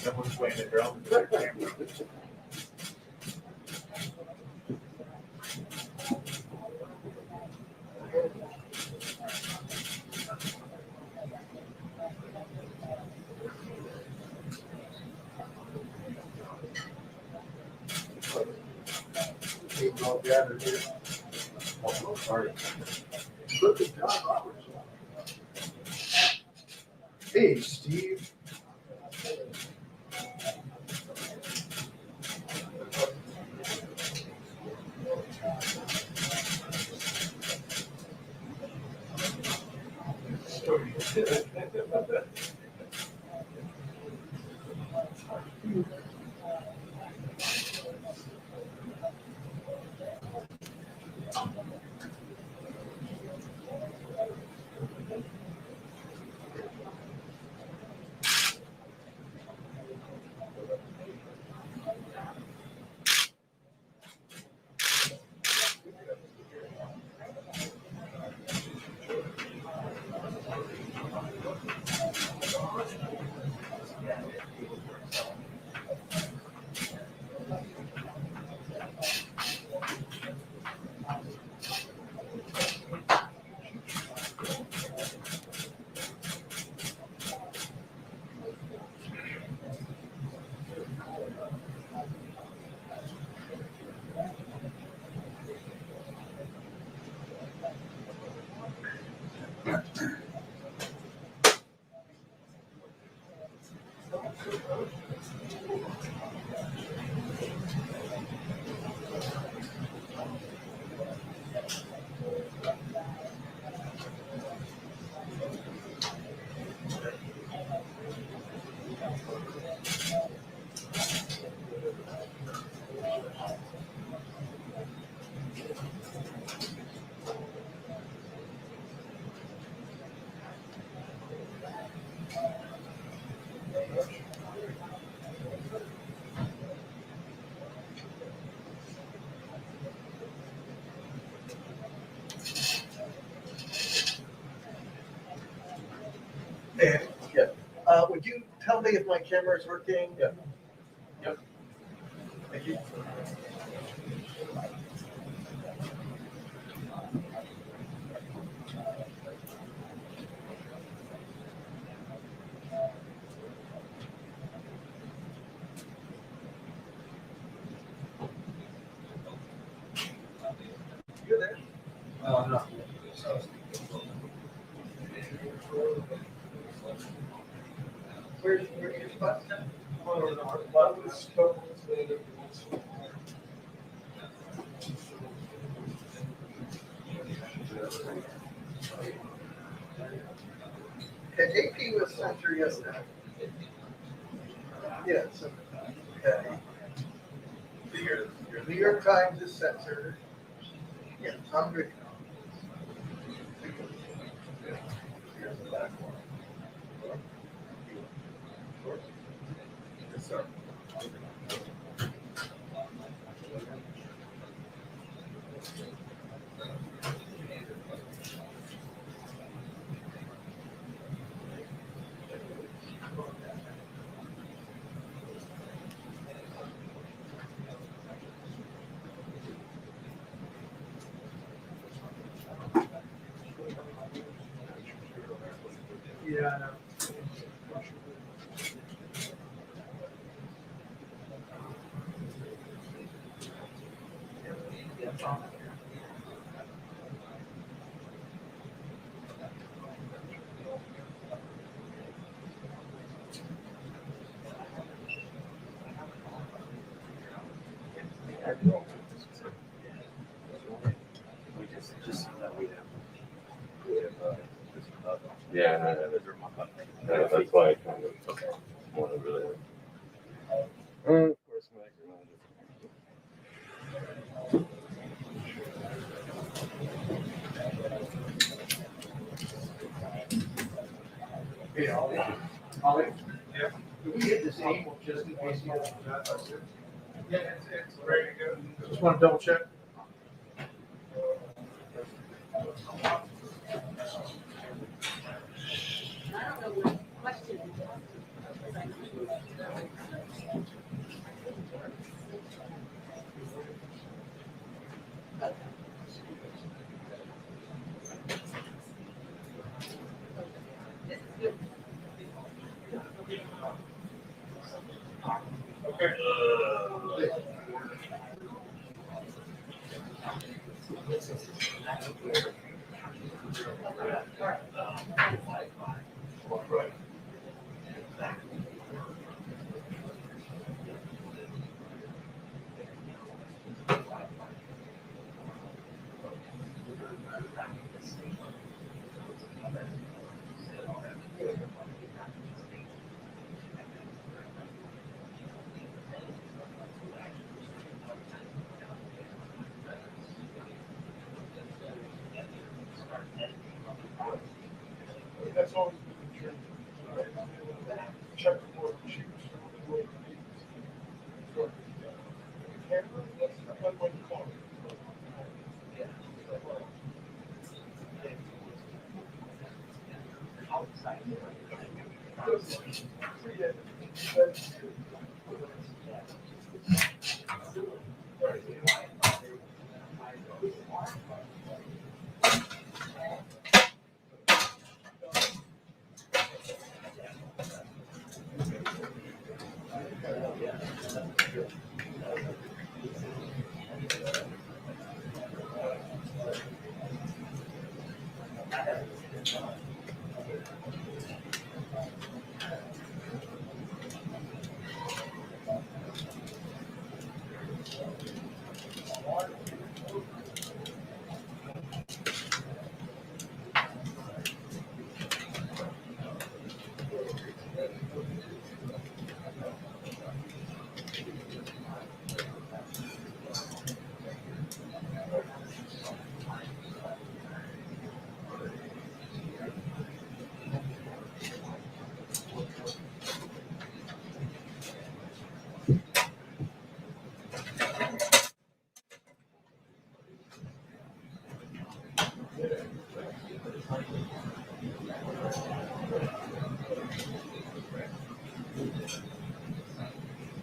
Someone's playing the drums with their camera. All gathered here. Oh, sorry. Look at John Roberts. Hey, Steve. Hey, yeah. Would you tell me if my camera is working? Yeah. Yep. Thank you. You there? No. Where's your spot? Okay, JP was sent through yesterday. Yeah, so, okay. New York Times is censored. Yeah, I'm good. Here's the back one. Yes, sir. Yeah, I know. Yeah, that's why I kind of want to really. Of course, Hey, Ollie. Ollie? Yeah. Do we hit the same just in case you have that? Yeah, it's ready to go. Just want to double check. I don't know what question. Right. That's always been the dream. Check the board, shoot, camera, that's what you call it.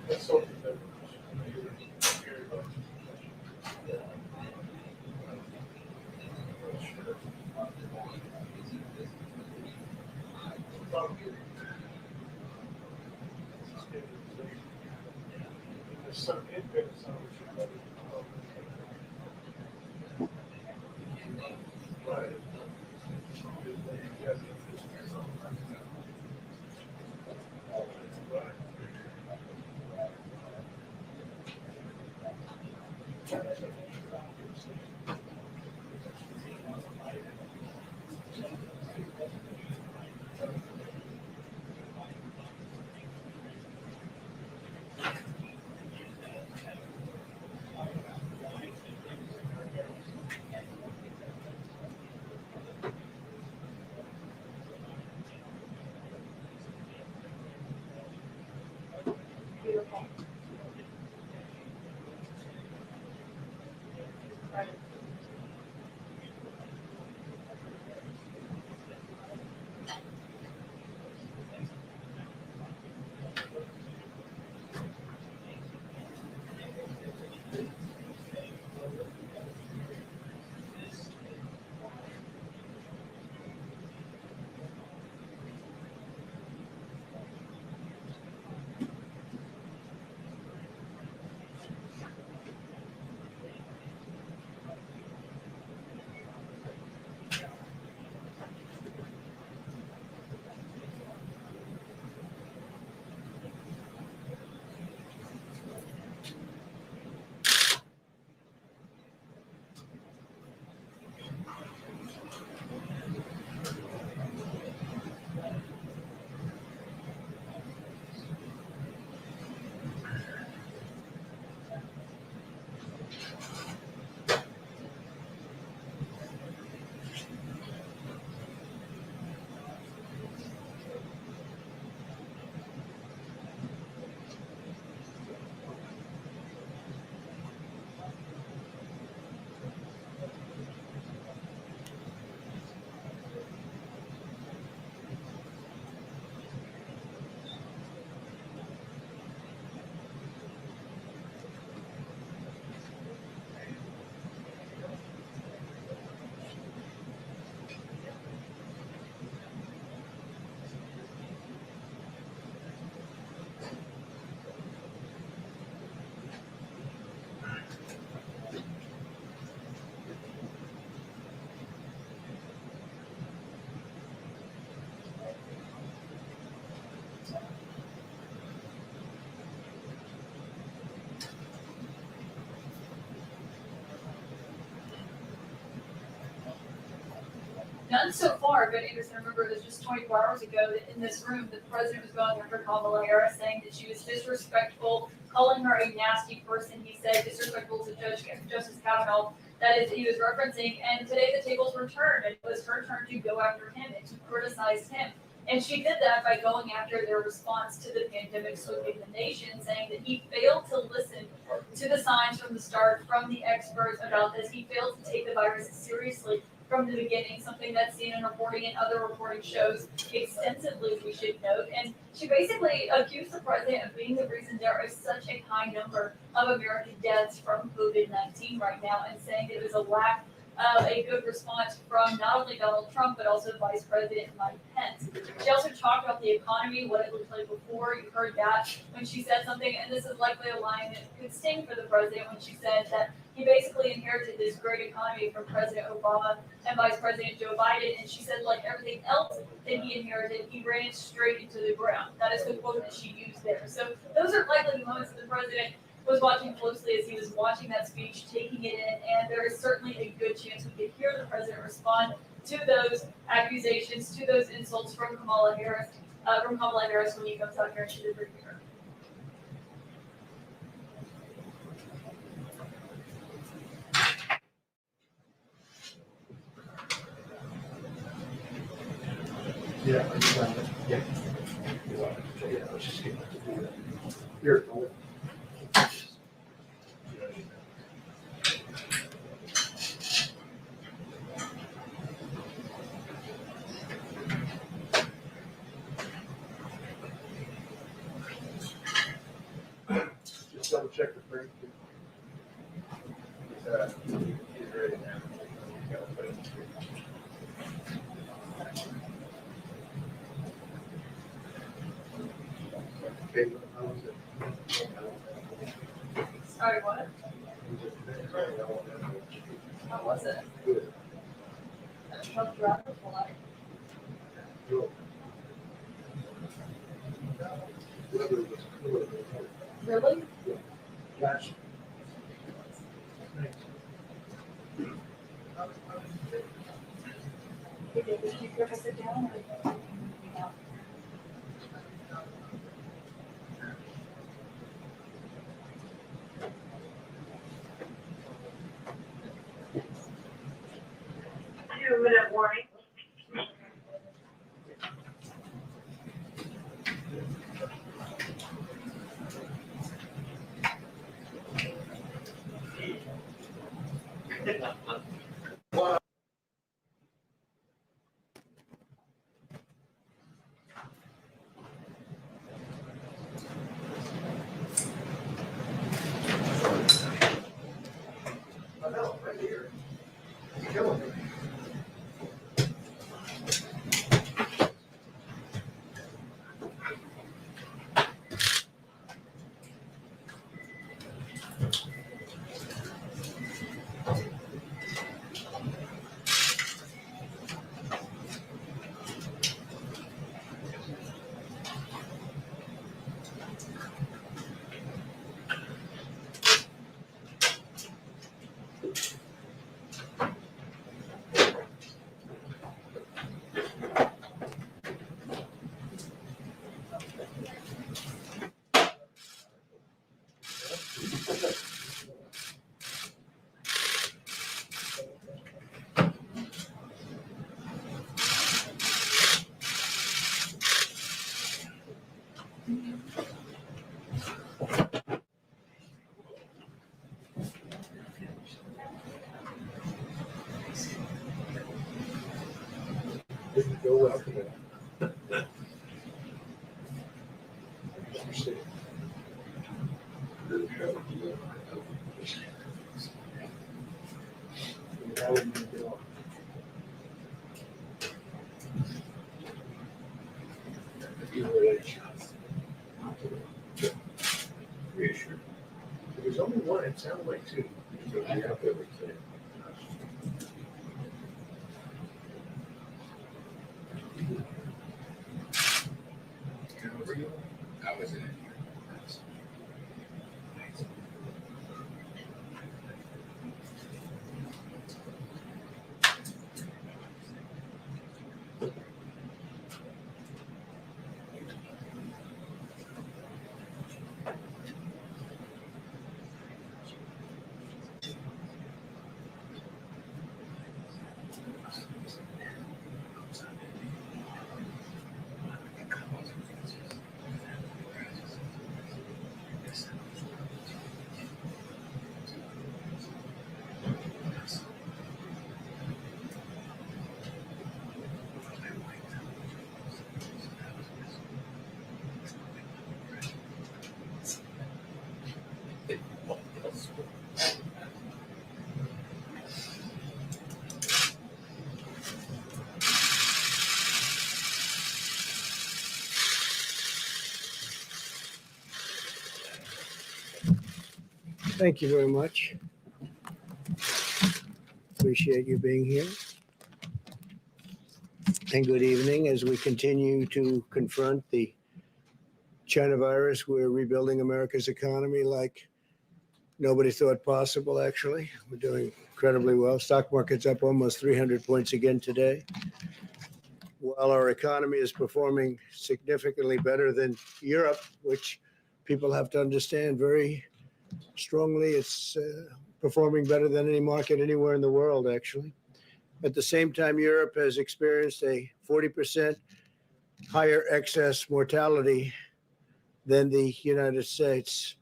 That's something that. There's some independent some right. Yes. None so far, but Anderson, remember, it was just 24 hours ago that in this room, the president was going after Kamala Harris, saying that she was disrespectful, calling her a nasty person. He said disrespectful to Justice Kavanaugh. That is, he was referencing. And today the tables were turned, and it was her turn to go after him and to criticize him. And she did that by going after their response to the pandemic sweeping the nation, saying that he failed to listen to the signs from the start, from the experts about this. He failed to take the virus seriously from the beginning, something that's seen in reporting and other reporting shows extensively, we should note. And she basically accused the president of being the reason there is such a high number of American deaths from COVID-19 right now, and saying that it was a lack of a good response from not only Donald Trump, but also Vice President Mike Pence. She also talked about the economy, what it looked like before. You heard that when she said something, and this is likely a line that could sting for the president when she said that he basically inherited this great economy from President Obama and Vice President Joe Biden, and she said, like everything else that he inherited, he ran it straight into the ground. That is the quote that she used there. So those are likely the moments that the president was watching closely as he was watching that speech, taking it in, and there is certainly a good chance we could hear the president respond to those accusations, to those insults from Kamala Harris when he comes out here and she did review her. Yeah, I just found it. Yeah. Yeah, let's just get to do that. Here, hold it. Just double check the print. Get ready now. Gotta put it in. Okay, how was it? Sorry, what? How was it? Good. How dreadful. Good. Weather was cooler. Really? Gosh. Did you ever sit down? Or? No. Two-minute warning. I know, right here. It's killing me. Didn't go well today. Interesting. How would you get on? Reassured. There's only one, it sounded like two. How was it? Thank you very much. Appreciate you being here. And good evening. As we continue to confront the China virus, we're rebuilding America's economy like nobody thought possible, actually. We're doing incredibly well. Stock market's up almost 300 points again today. While our economy is performing significantly better than Europe, which people have to understand very strongly, it's performing better than any market anywhere in the world, actually. At the same time, Europe has experienced a 40% higher excess mortality than the United States.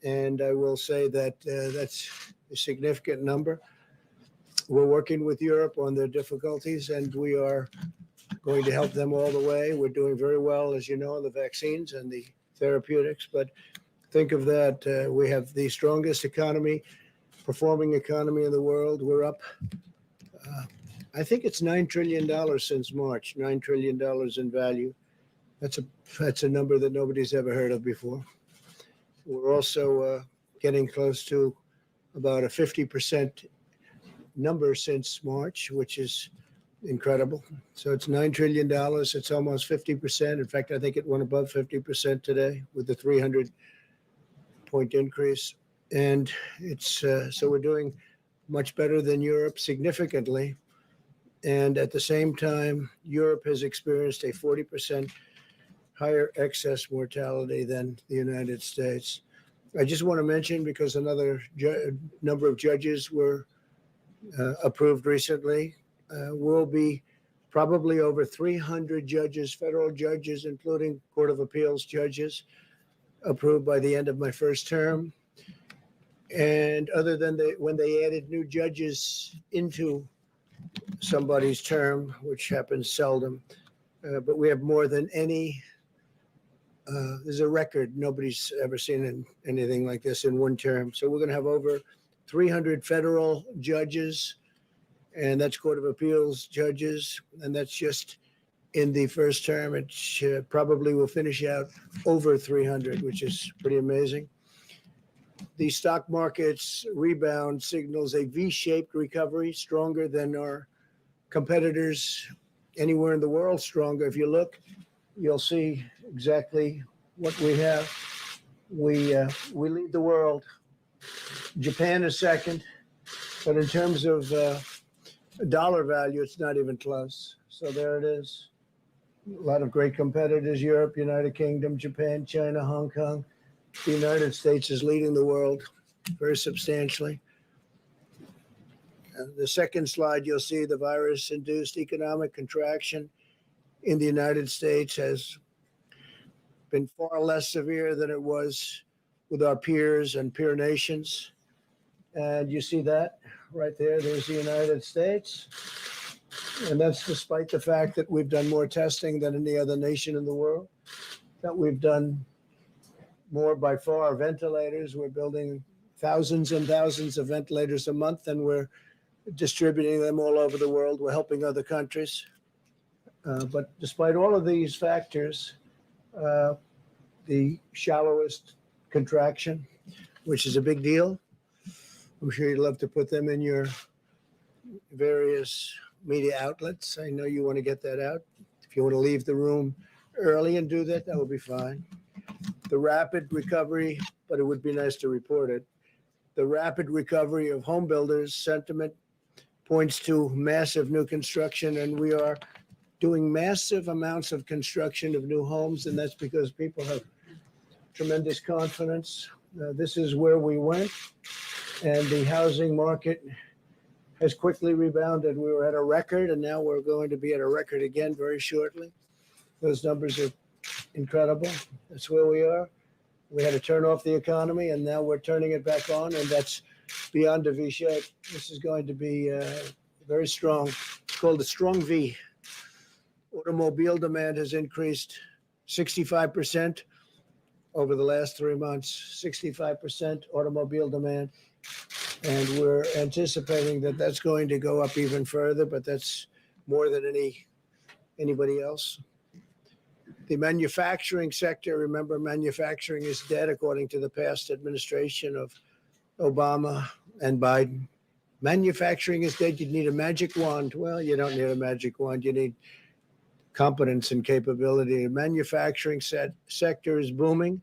And I will say that that's a significant number. We're working with Europe on their difficulties, and we are going to help them all the way. We're doing very well, as you know, in the vaccines and the therapeutics. But think of that. We have the strongest economy, performing economy in the world. We're up, I think it's $9 trillion since March, $9 trillion in value. That's a number that nobody's ever heard of before. We're also getting close to about a 50% number since March, which is incredible. So it's $9 trillion. It's almost 50%. In fact, I think it went above 50% today with the 300-point increase. And it's so we're doing much better than Europe significantly. And at the same time, Europe has experienced a 40% higher excess mortality than the United States. I just want to mention, because another number of judges were approved recently, will be probably over 300 judges, federal judges, including Court of Appeals judges, approved by the end of my first term. And other than when they added new judges into somebody's term, which happens seldom, but we have more than any. There's a record. Nobody's ever seen anything like this in one term. So we're going to have over 300 federal judges, and that's Court of Appeals judges, and that's just in the first term. It probably will finish out over 300, which is pretty amazing. The stock market's rebound signals a V-shaped recovery, stronger than our competitors anywhere in the world, stronger. If you look, you'll see exactly what we have. We lead the world. Japan is second, but in terms of dollar value, it's not even close. So there it is. A lot of great competitors: Europe, United Kingdom, Japan, China, Hong Kong. The United States is leading the world very substantially. The second slide, you'll see the virus-induced economic contraction in the United States has been far less severe than it was with our peers and peer nations. And you see that right there. There's the United States. And that's despite the fact that we've done more testing than any other nation in the world, that we've done more by far ventilators. We're building thousands and thousands of ventilators a month, and we're distributing them all over the world. We're helping other countries. But despite all of these factors, the shallowest contraction, which is a big deal. I'm sure you'd love to put them in your various media outlets. I know you want to get that out. If you want to leave the room early and do that, that would be fine. The rapid recovery, but it would be nice to report it. The rapid recovery of home builders sentiment points to massive new construction, and we are doing massive amounts of construction of new homes, and that's because people have tremendous confidence. This is where we went, and the housing market has quickly rebounded. We were at a record, and now we're going to be at a record again very shortly. Those numbers are incredible. That's where we are. We had to turn off the economy, and now we're turning it back on, and that's beyond a V shape. This is going to be very strong. It's called a strong V. Automobile demand has increased 65% over the last 3 months, 65% automobile demand. And we're anticipating that that's going to go up even further, but that's more than anybody else. The manufacturing sector, remember, manufacturing is dead according to the past administration of Obama and Biden. Manufacturing is dead. You need a magic wand. Well, you don't need a magic wand. You need competence and capability. The manufacturing sector is booming,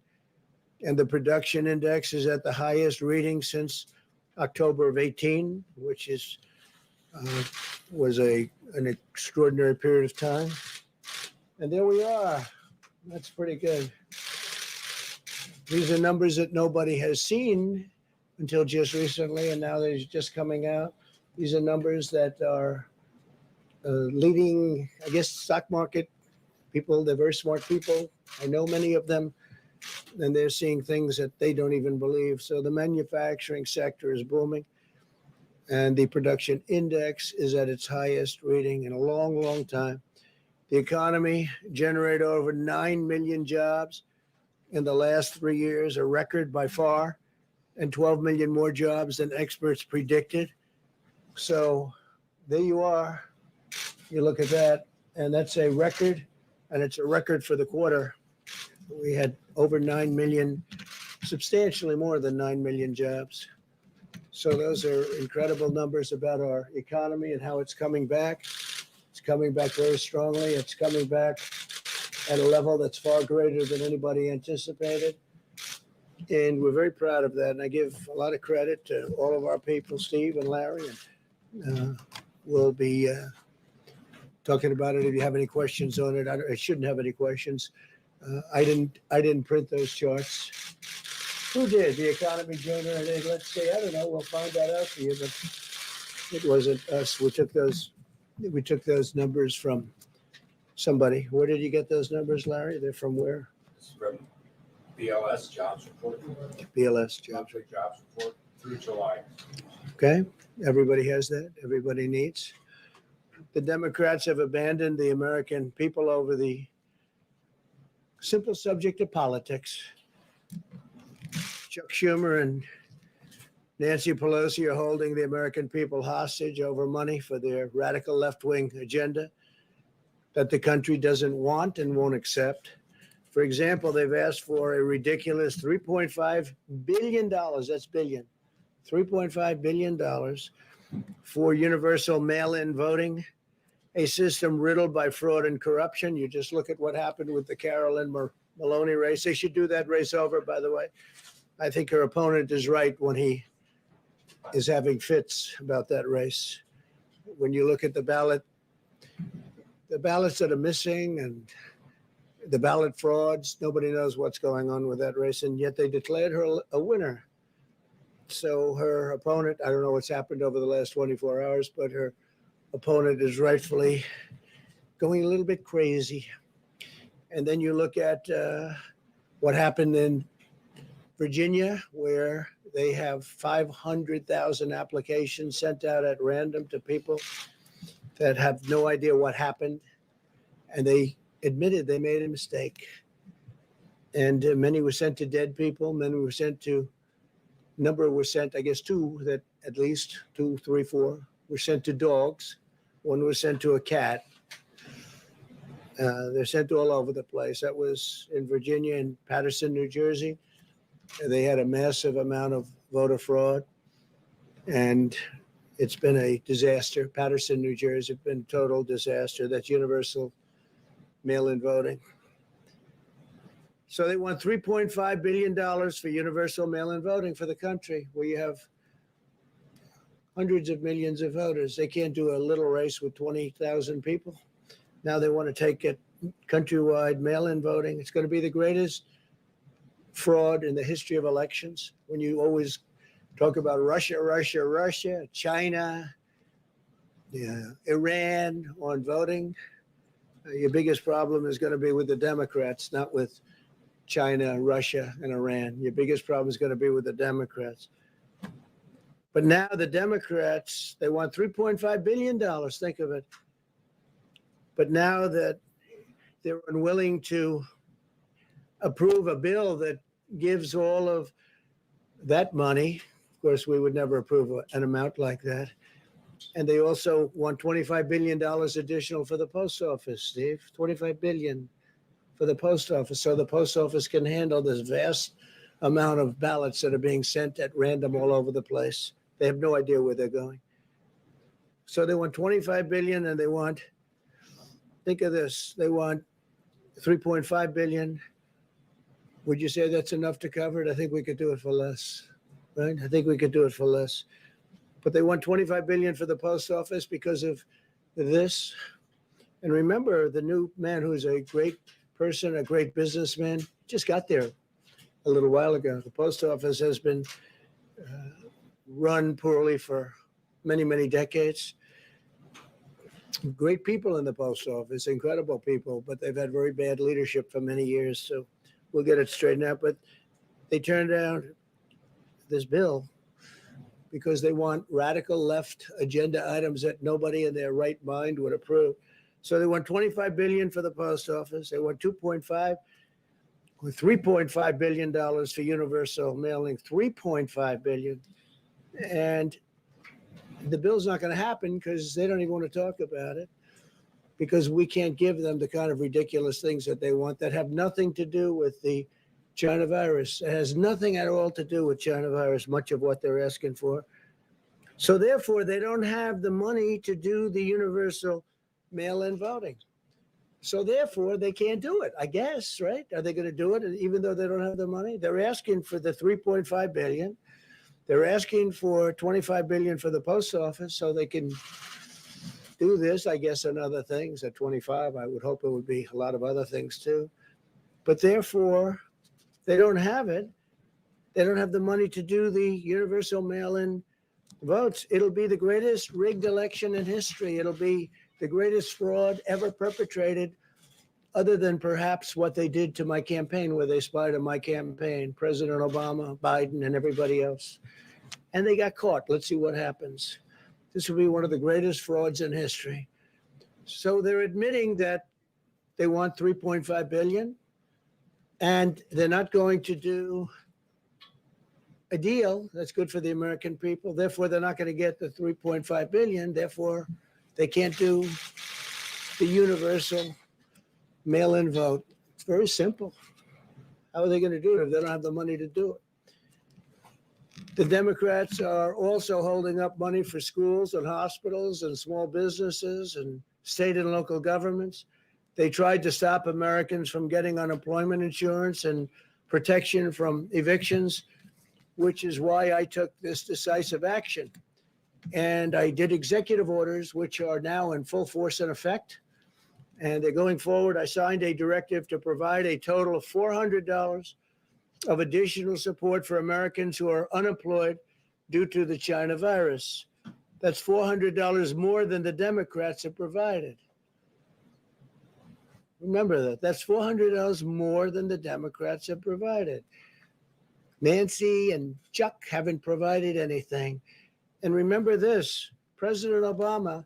and the production index is at the highest reading since October of 18, which was an extraordinary period of time. And there we are. That's pretty good. These are numbers that nobody has seen until just recently, and now they're just coming out. These are numbers that are leading, I guess, stock market people. They're very smart people. I know many of them, and they're seeing things that they don't even believe. So the manufacturing sector is booming, and the production index is at its highest reading in a long, long time. The economy generated over 9 million jobs in the last 3 years, a record by far, and 12 million more jobs than experts predicted. So there you are. You look at that, and that's a record, and it's a record for the quarter. We had over 9 million, substantially more than 9 million jobs. So those are incredible numbers about our economy and how it's coming back. It's coming back very strongly. It's coming back at a level that's far greater than anybody anticipated. And we're very proud of that. And I give a lot of credit to all of our people, Steve and Larry. And we'll be talking about it if you have any questions on it. I shouldn't have any questions. I didn't print those charts. Who did? The economy generated, let's say, I don't know, we'll find that out for you, but it wasn't us. We took those numbers from somebody. Where did you get those numbers, Larry? They're from where? It's from BLS jobs report. BLS jobs. Monthly jobs report through July. Okay, everybody has that. Everybody needs. The Democrats have abandoned the American people over the simple subject of politics. Chuck Schumer and Nancy Pelosi are holding the American people hostage over money for their radical left-wing agenda that the country doesn't want and won't accept. For example, they've asked for a ridiculous $3.5 billion, that's billion, $3.5 billion for universal mail-in voting, a system riddled by fraud and corruption. You just look at what happened with the Carolyn Maloney race. They should do that race over, by the way. I think her opponent is right when he is having fits about that race. When you look at the ballots that are missing and the ballot frauds, nobody knows what's going on with that race, and yet they declared her a winner. So her opponent, I don't know what's happened over the last 24 hours, but her opponent is rightfully going a little bit crazy. And then you look at what happened in Virginia, where they have 500,000 applications sent out at random to people that have no idea what happened. And they admitted they made a mistake. And many were sent to dead people. Many were sent to, number were sent, I guess two, that at least 2, 3, 4 were sent to dogs. One was sent to a cat. They're sent all over the place. That was in Virginia and Paterson, New Jersey. They had a massive amount of voter fraud, and it's been a disaster. Paterson, New Jersey, it's been a total disaster. That's universal mail-in voting. So they want $3.5 billion for universal mail-in voting for the country, where you have hundreds of millions of voters. They can't do a little race with 20,000 people. Now they want to take it countrywide mail-in voting. It's going to be the greatest fraud in the history of elections. When you always talk about Russia, China, Iran on voting, your biggest problem is going to be with the Democrats, not with China, Russia, and Iran. Your biggest problem is going to be with the Democrats. But now the Democrats, they want $3.5 billion. Think of it. But now that they're unwilling to approve a bill that gives all of that money, of course, we would never approve an amount like that. And they also want $25 billion additional for the post office, Steve. $25 billion for the post office, so the post office can handle this vast amount of ballots that are being sent at random all over the place. They have no idea where they're going. So they want 25 billion and they want, think of this, they want 3.5 billion. Would you say that's enough to cover it? I think we could do it for less, right? I think we could do it for less. But they want 25 billion for the post office because of this. And remember, the new man who's a great person, a great businessman, just got there a little while ago. The post office has been run poorly for many, many decades. Great people in the post office, incredible people, but they've had very bad leadership for many years. So we'll get it straightened out. But they turned down this bill because they want radical left agenda items that nobody in their right mind would approve. So they want 25 billion for the post office. They want 2.5 or 3.5 billion dollars for universal mailing, 3.5 billion. And the bill's not going to happen because they don't even want to talk about it, because we can't give them the kind of ridiculous things that they want that have nothing to do with the China virus. It has nothing at all to do with China virus, much of what they're asking for. So therefore, they don't have the money to do the universal mail-in voting. So therefore, they can't do it, I guess, right? Are they going to do it even though they don't have the money? They're asking for the 3.5 billion. They're asking for 25 billion for the post office so they can do this, I guess, and other things. At 25, I would hope it would be a lot of other things too. But therefore, they don't have it. They don't have the money to do the universal mail-in votes. It'll be the greatest rigged election in history. It'll be the greatest fraud ever perpetrated, other than perhaps what they did to my campaign, where they spied on my campaign, President Obama, Biden, and everybody else. And they got caught. Let's see what happens. This will be one of the greatest frauds in history. So they're admitting that they want 3.5 billion, and they're not going to do a deal that's good for the American people. Therefore, they're not going to get the 3.5 billion. Therefore, they can't do the universal mail-in vote. It's very simple. How are they going to do it if they don't have the money to do it? The Democrats are also holding up money for schools and hospitals and small businesses and state and local governments. They tried to stop Americans from getting unemployment insurance and protection from evictions, which is why I took this decisive action. And I did executive orders, which are now in full force and effect. And they're going forward. I signed a directive to provide a total of $400 of additional support for Americans who are unemployed due to the China virus. That's $400 more than the Democrats have provided. Remember that. That's $400 more than the Democrats have provided. Nancy and Chuck haven't provided anything. And remember this, President Obama,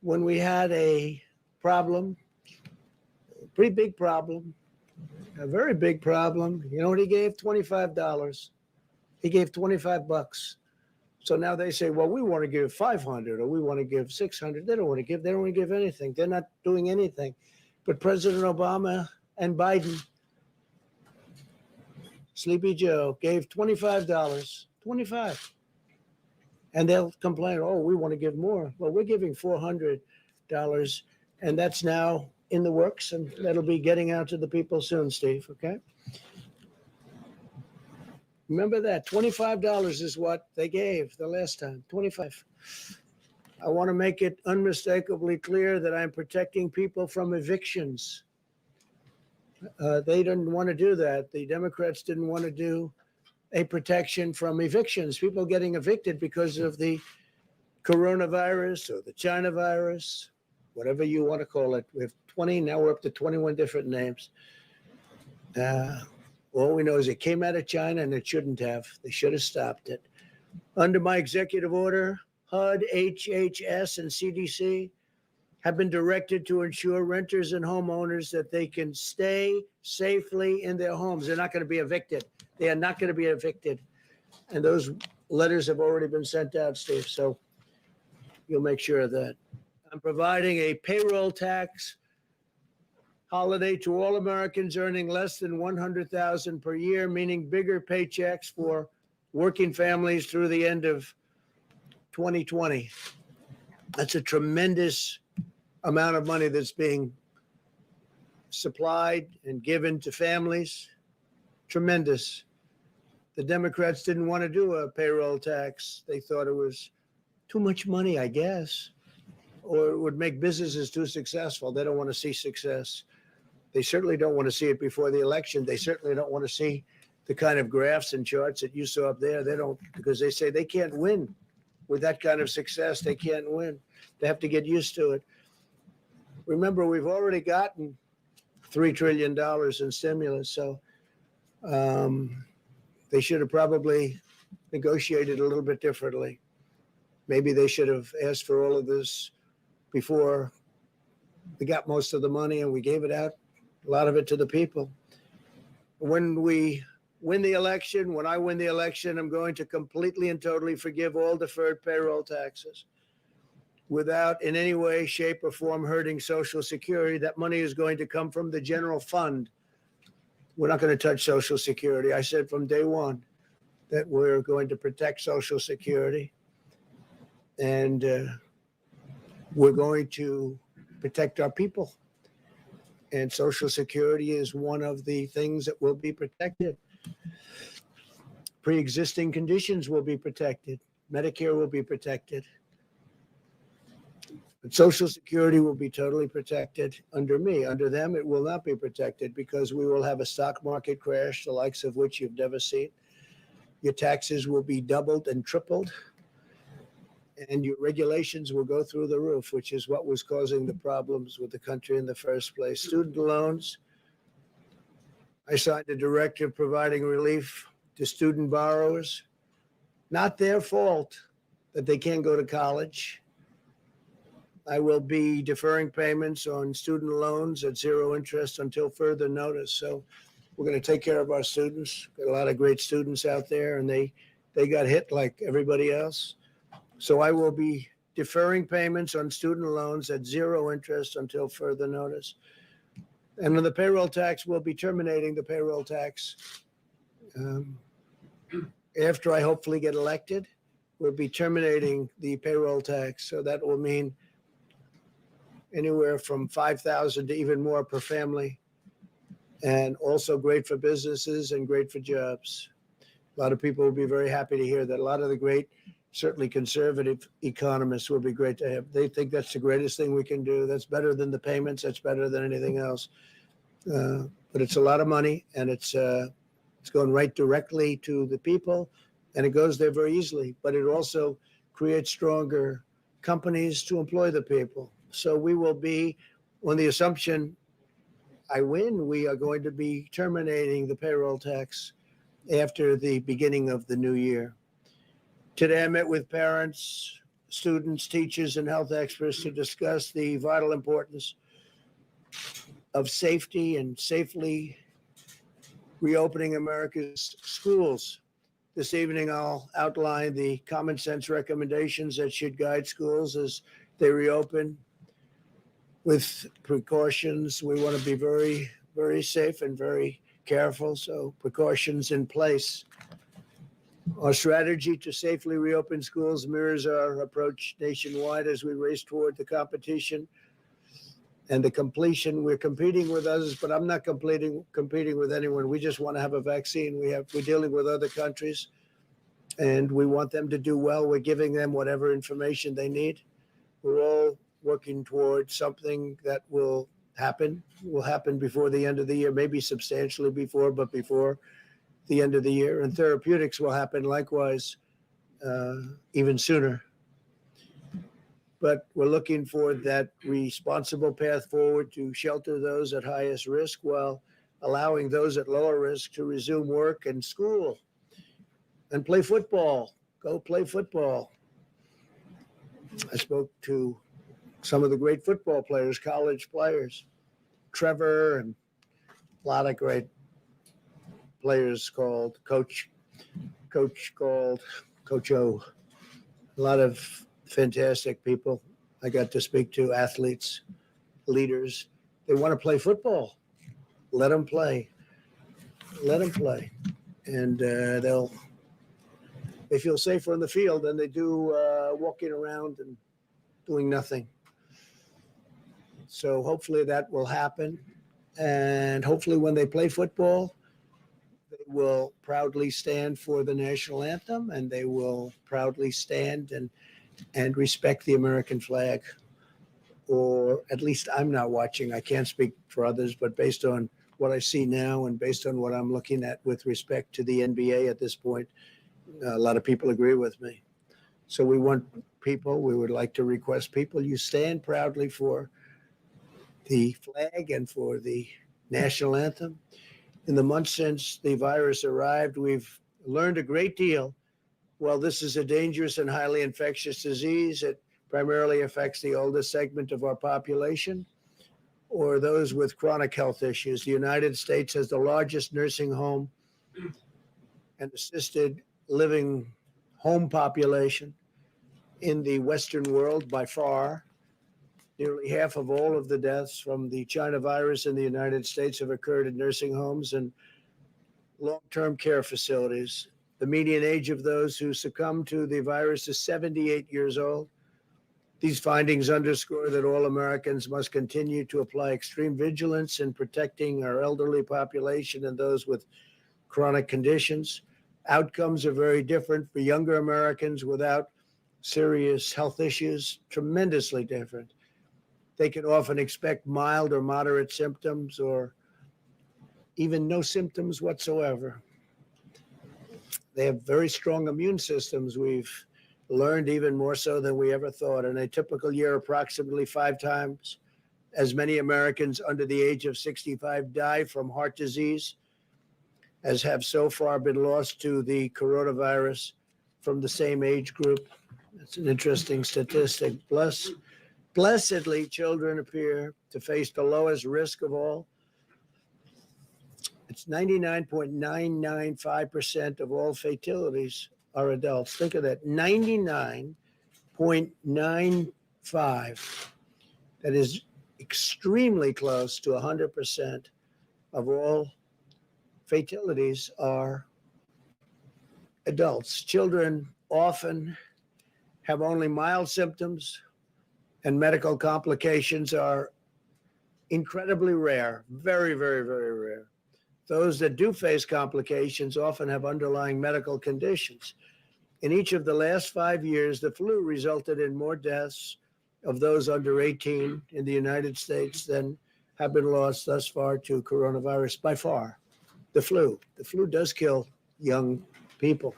when we had a problem, a pretty big problem, a very big problem, you know what he gave? $25. He gave $25. So now they say, well, we want to give 500 or we want to give 600. They don't want to give anything. They're not doing anything. But President Obama and Biden, Sleepy Joe, gave $25, 25. And they'll complain, oh, we want to give more. Well, we're giving $400, and that's now in the works, and that'll be getting out to the people soon, Steve, okay? Remember that, $25 is what they gave the last time, 25. I want to make it unmistakably clear that I'm protecting people from evictions. They didn't want to do that. The Democrats didn't want to do a protection from evictions, people getting evicted because of the coronavirus or the China virus, whatever you want to call it. We have 20, now we're up to 21 different names. All we know is it came out of China and it shouldn't have. They should have stopped it. Under my executive order, HUD, HHS, and CDC have been directed to ensure renters and homeowners that they can stay safely in their homes. They're not going to be evicted. They are not going to be evicted. And those letters have already been sent out, Steve. So you'll make sure of that. I'm providing a payroll tax holiday to all Americans earning less than $100,000 per year, meaning bigger paychecks for working families through the end of 2020. That's a tremendous amount of money that's being supplied and given to families. Tremendous. The Democrats didn't want to do a payroll tax. They thought it was too much money, I guess, or it would make businesses too successful. They don't want to see success. They certainly don't want to see it before the election. They certainly don't want to see the kind of graphs and charts that you saw up there. They don't, because they say they can't win with that kind of success. They can't win. They have to get used to it. Remember, we've already gotten $3 trillion in stimulus, so they should have probably negotiated a little bit differently. Maybe they should have asked for all of this before we got most of the money and we gave it out, a lot of it to the people. When we win the election, when I win the election, I'm going to completely and totally forgive all deferred payroll taxes without in any way, shape, or form hurting Social Security. That money is going to come from the general fund. We're not going to touch Social Security. I said from day one that we're going to protect Social Security, and we're going to protect our people. And Social Security is one of the things that will be protected. Pre-existing conditions will be protected. Medicare will be protected. But Social Security will be totally protected under me. Under them, it will not be protected because we will have a stock market crash, the likes of which you've never seen. Your taxes will be doubled and tripled, and your regulations will go through the roof, which is what was causing the problems with the country in the first place. Student loans, I signed a directive providing relief to student borrowers. Not their fault that they can't go to college. I will be deferring payments on student loans at zero interest until further notice. So we're going to take care of our students. Got a lot of great students out there, and they got hit like everybody else. So I will be deferring payments on student loans at zero interest until further notice. And on the payroll tax, we'll be terminating the payroll tax. After I hopefully get elected, we'll be terminating the payroll tax. So that will mean anywhere from $5,000 to even more per family, and also great for businesses and great for jobs. A lot of people will be very happy to hear that. A lot of the great, certainly conservative economists will be great to have. They think that's the greatest thing we can do. That's better than the payments. That's better than anything else. But it's a lot of money, and it's going right directly to the people, and it goes there very easily. But it also creates stronger companies to employ the people. So we will be, on the assumption I win, we are going to be terminating the payroll tax after the beginning of the new year. Today I met with parents, students, teachers, and health experts to discuss the vital importance of safety and safely reopening America's schools. This evening I'll outline the common sense recommendations that should guide schools as they reopen. With precautions, we want to be very, very safe and very careful, so precautions in place. Our strategy to safely reopen schools mirrors our approach nationwide as we race toward the competition and the completion. We're competing with others, but I'm not competing with anyone. We just want to have a vaccine. We're dealing with other countries, and we want them to do well. We're giving them whatever information they need. We're all working towards something that will happen before the end of the year, maybe substantially before, but before the end of the year. And therapeutics will happen likewise even sooner. But we're looking for that responsible path forward to shelter those at highest risk while allowing those at lower risk to resume work and school and play football. Go play football. I spoke to some of the great football players, college players, Trevor, and a lot of great players called Coach called Coach O. A lot of fantastic people I got to speak to, athletes, leaders They want to play football. Let them play. Let them play. And they feel safer in the field than they do walking around and doing nothing. So hopefully that will happen. And hopefully when they play football, they will proudly stand for the national anthem, and they will proudly stand and respect the American flag. Or at least I'm not watching. I can't speak for others, but based on what I see now and based on what I'm looking at with respect to the NBA at this point, a lot of people agree with me. So we would like to request people, you stand proudly for the flag and for the national anthem. In the months since the virus arrived, we've learned a great deal. While this is a dangerous and highly infectious disease, it primarily affects the oldest segment of our population or those with chronic health issues. The United States has the largest nursing home and assisted living home population in the Western world by far. Nearly half of all of the deaths from the China virus in the United States have occurred in nursing homes and long-term care facilities. The median age of those who succumb to the virus is 78 years old. These findings underscore that all Americans must continue to apply extreme vigilance in protecting our elderly population and those with chronic conditions. Outcomes are very different for younger Americans without serious health issues, tremendously different. They can often expect mild or moderate symptoms or even no symptoms whatsoever. They have very strong immune systems. We've learned even more so than we ever thought. In a typical year, approximately 5 times as many Americans under the age of 65 die from heart disease as have so far been lost to the coronavirus from the same age group. That's an interesting statistic. Blessedly, children appear to face the lowest risk of all. It's 99.995% of all fatalities are adults. Think of that, 99.95. That is extremely close to 100% of all fatalities are adults. Children often have only mild symptoms, and medical complications are incredibly rare, very, very, very rare. Those that do face complications often have underlying medical conditions. In each of the last 5 years, the flu resulted in more deaths of those under 18 in the United States than have been lost thus far to coronavirus by far. The flu does kill young people.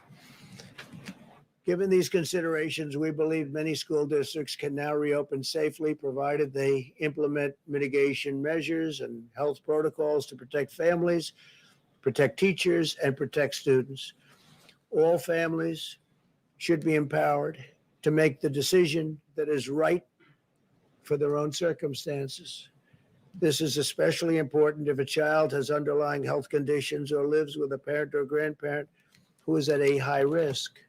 Given these considerations, we believe many school districts can now reopen safely, provided they implement mitigation measures and health protocols to protect families, protect teachers, and protect students. All families should be empowered to make the decision that is right for their own circumstances. This is especially important if a child has underlying health conditions or lives with a parent or grandparent who is at a high risk.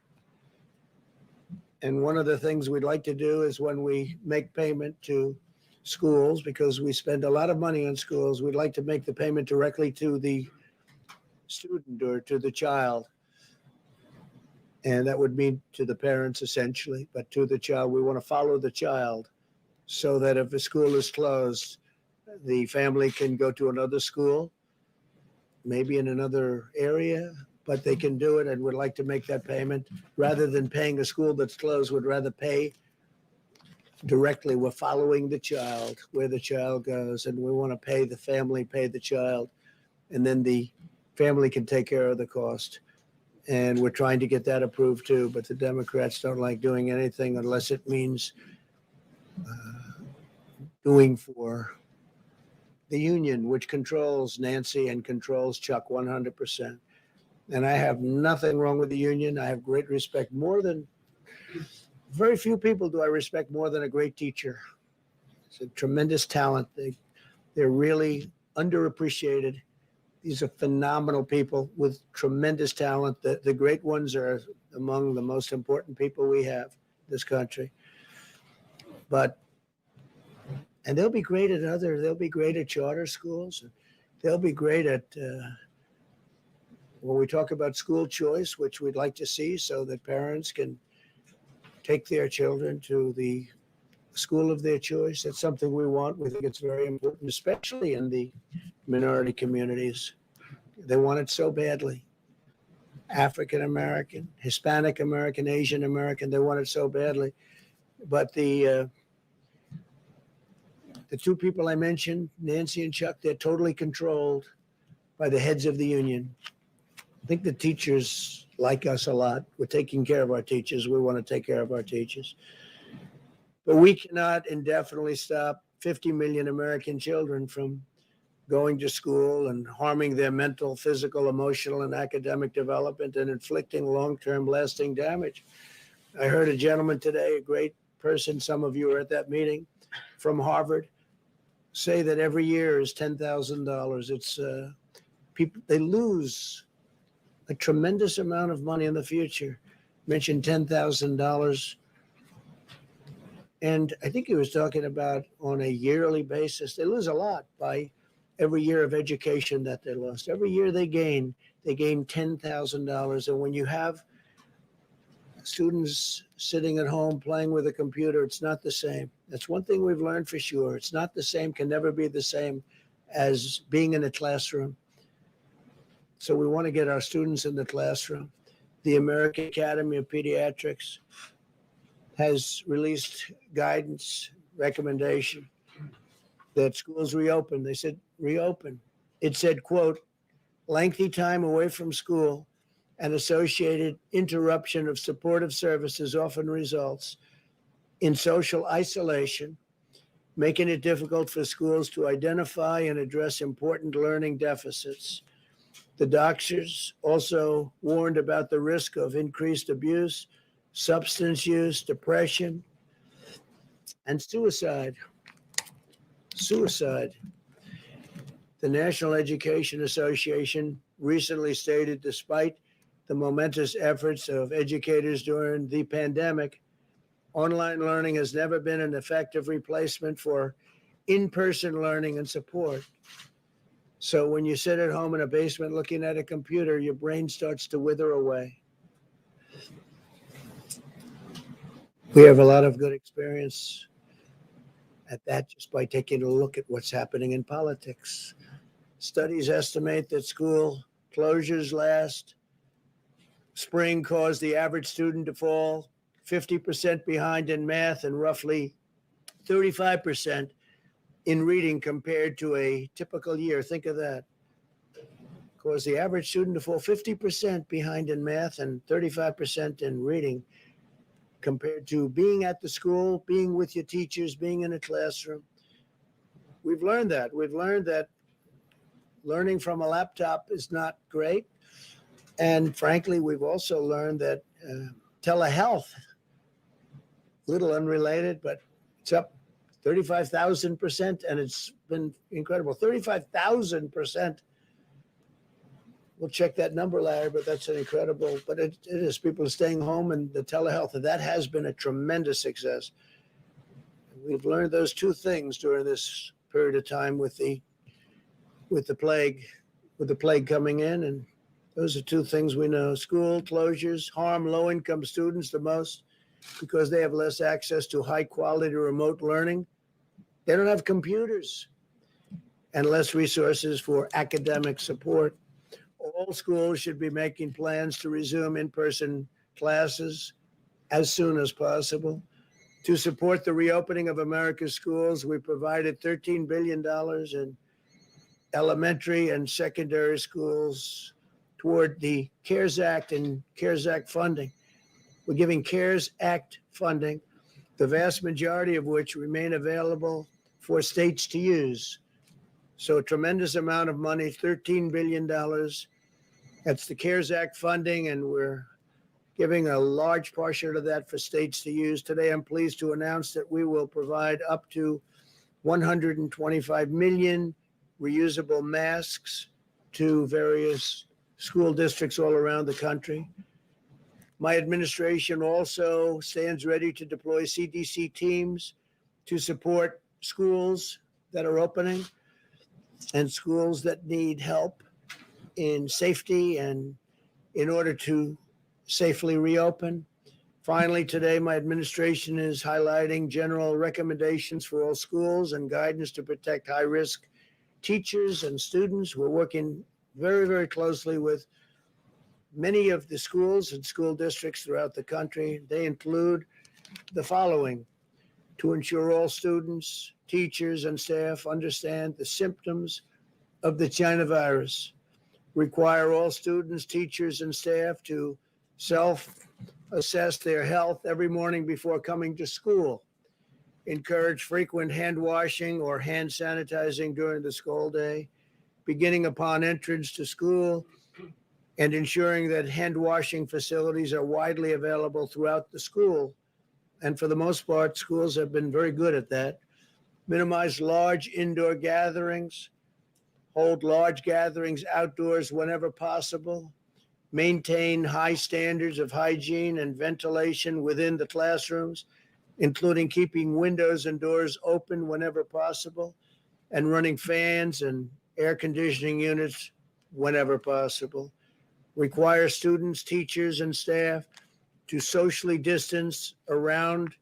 And one of the things we'd like to do is when we make payment to schools, because we spend a lot of money on schools, we'd like to make the payment directly to the student or to the child. And that would mean to the parents essentially, but to the child. We want to follow the child so that if a school is closed, the family can go to another school, maybe in another area, but they can do it and would like to make that payment rather than paying a school that's closed, would rather pay directly. We're following the child, where the child goes, and we want to pay the family, pay the child, and then the family can take care of the cost. And we're trying to get that approved too, but the Democrats don't like doing anything unless it means doing for the union, which controls Nancy and controls Chuck 100%. And I have nothing wrong with the union. I have great respect, very few people do I respect more than a great teacher. It's a tremendous talent. They're really underappreciated. These are phenomenal people with tremendous talent. The great ones are among the most important people we have in this country. But And they'll be great they'll be great at charter schools. They'll be great at, when we talk about school choice, which we'd like to see so that parents can take their children to the school of their choice. That's something we want. We think it's very important, especially in the minority communities. They want it so badly. African American, Hispanic American, Asian American, they want it so badly. But the two people I mentioned, Nancy and Chuck, they're totally controlled by the heads of the union. I think the teachers like us a lot. We're taking care of our teachers. We want to take care of our teachers. But we cannot indefinitely stop 50 million American children from going to school and harming their mental, physical, emotional, and academic development and inflicting long-term lasting damage. I heard a gentleman today, a great person, some of you were at that meeting, from Harvard, say that every year is $10,000. It's people, they lose a tremendous amount of money in the future. Mentioned $10,000. And I think he was talking about on a yearly basis, they lose a lot by every year of education that they lost. Every year they gain $10,000. And when you have students sitting at home playing with a computer, it's not the same. That's one thing we've learned for sure. It's not the same, can never be the same as being in a classroom. So we want to get our students in the classroom. The American Academy of Pediatrics has released guidance, recommendation that schools reopen. They said reopen. It said, quote, lengthy time away from school and associated interruption of supportive services often results in social isolation, making it difficult for schools to identify and address important learning deficits. The doctors also warned about the risk of increased abuse, substance use, depression, and suicide. Suicide. The National Education Association recently stated, despite the momentous efforts of educators during the pandemic, online learning has never been an effective replacement for in-person learning and support. So when you sit at home in a basement looking at a computer, your brain starts to wither away. We have a lot of good experience at that just by taking a look at what's happening in politics. Studies estimate that school closures last spring caused the average student to fall 50% behind in math and roughly 35% in reading compared to a typical year. Think of that. Caused the average student to fall 50% behind in math and 35% in reading compared to being at the school, being with your teachers, being in a classroom. We've learned that. We've learned that learning from a laptop is not great. And frankly, we've also learned that telehealth, little unrelated, but it's up 35,000%, and it's been incredible. 35,000%. We'll check that number, Larry, but that's an incredible, but it is. People are staying home, and the telehealth, and that has been a tremendous success. We've learned those two things during this period of time with the plague coming in, and those are two things we know. School closures harm low-income students the most because they have less access to high-quality remote learning. They don't have computers and less resources for academic support. All schools should be making plans to resume in-person classes as soon as possible. To support the reopening of America's schools, we provided $13 billion in elementary and secondary schools toward the CARES Act and CARES Act funding. We're giving CARES Act funding, the vast majority of which remain available for states to use. So a tremendous amount of money, $13 billion. That's the CARES Act funding, and we're giving a large portion of that for states to use. Today, I'm pleased to announce that we will provide up to 125 million reusable masks to various school districts all around the country. My administration also stands ready to deploy CDC teams to support schools that are opening and schools that need help in safety and in order to safely reopen. Finally, today, my administration is highlighting general recommendations for all schools and guidance to protect high-risk teachers and students. We're working very, very closely with many of the schools and school districts throughout the country. They include the following: to ensure all students, teachers, and staff understand the symptoms of the China virus, require all students, teachers, and staff to self-assess their health every morning before coming to school, encourage frequent hand washing or hand sanitizing during the school day, beginning upon entrance to school, and ensuring that hand washing facilities are widely available throughout the school. And for the most part, schools have been very good at that. Minimize large indoor gatherings, hold large gatherings outdoors whenever possible, maintain high standards of hygiene and ventilation within the classrooms, including keeping windows and doors open whenever possible, and running fans and air conditioning units whenever possible. Require students, teachers, and staff to socially distance around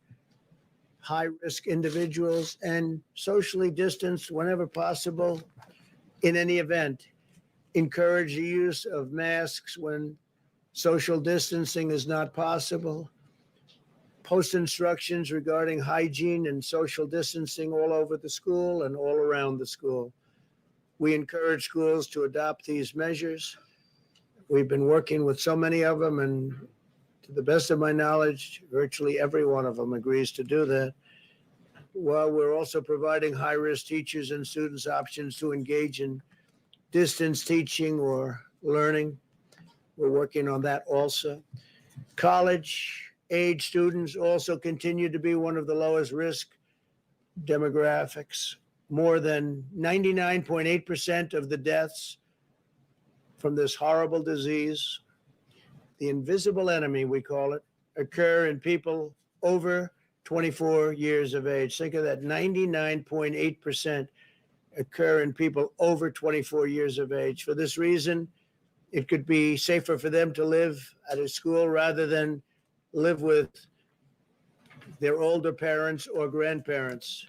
high-risk individuals and socially distance whenever possible in any event. Encourage the use of masks when social distancing is not possible. Post instructions regarding hygiene and social distancing all over the school and all around the school. We encourage schools to adopt these measures. We've been working with so many of them, and to the best of my knowledge, virtually every one of them agrees to do that. While we're also providing high-risk teachers and students options to engage in distance teaching or learning. We're working on that also. College-age students also continue to be one of the lowest risk demographics. More than 99.8% of the deaths from this horrible disease, the invisible enemy, we call it, occur in people over 24 years of age. Think of that, 99.8% occur in people over 24 years of age. For this reason, it could be safer for them to live at a school rather than live with their older parents or grandparents.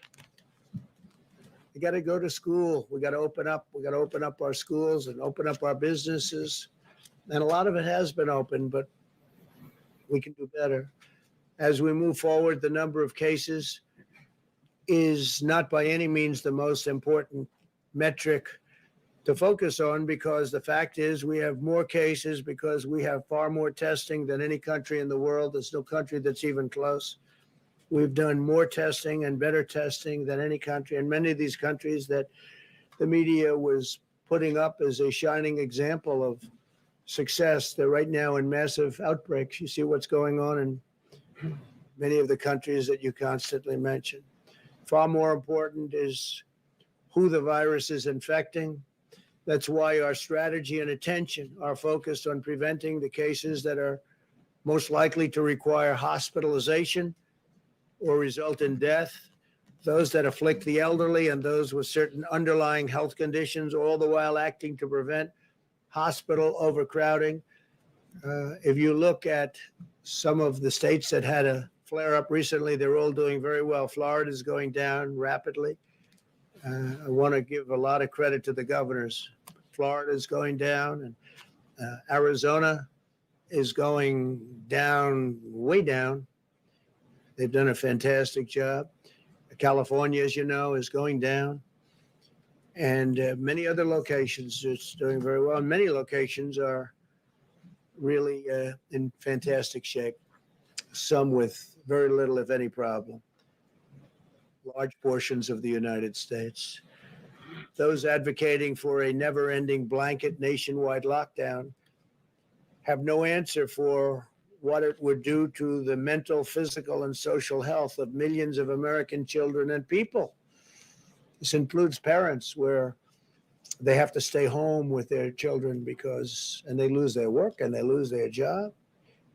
You got to go to school. We got to open up. We got to open up our schools and open up our businesses. And a lot of it has been open, but we can do better. As we move forward, the number of cases is not by any means the most important metric to focus on, because the fact is we have more cases because we have far more testing than any country in the world. There's no country that's even close. We've done more testing and better testing than any country, and many of these countries that the media was putting up as a shining example of success, they're right now in massive outbreaks. You see what's going on in many of the countries that you constantly mention. Far more important is who the virus is infecting. That's why our strategy and attention are focused on preventing the cases that are most likely to require hospitalization or result in death, those that afflict the elderly and those with certain underlying health conditions, all the while acting to prevent hospital overcrowding. If you look at some of the states that had a flare up recently, they're all doing very well. Florida is going down rapidly. I want to give a lot of credit to the governors. Florida is going down, and Arizona is going down, way down. They've done a fantastic job. California, as you know, is going down. And many other locations are doing very well. And many locations are really in fantastic shape, some with very little, if any, problem. Large portions of the United States. Those advocating for a never-ending blanket nationwide lockdown have no answer for what it would do to the mental, physical, and social health of millions of American children and people. This includes parents where they have to stay home with their children and they lose their work and they lose their job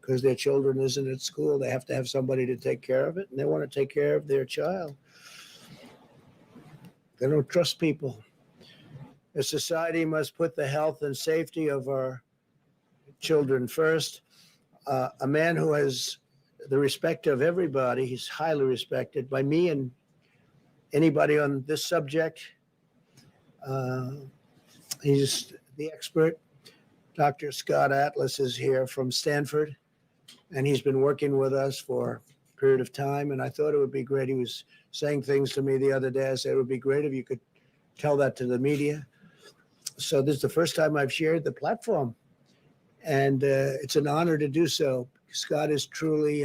because their children isn't at school. They have to have somebody to take care of it, and they want to take care of their child. They don't trust people. A society must put the health and safety of our children first. A man who has the respect of everybody, he's highly respected by me and anybody on this subject. He's the expert. Dr. Scott Atlas is here from Stanford, and he's been working with us for a period of time. And I thought it would be great. He was saying things to me the other day. I said it would be great if you could tell that to the media. So this is the first time I've shared the platform, and it's an honor to do so. Scott is truly,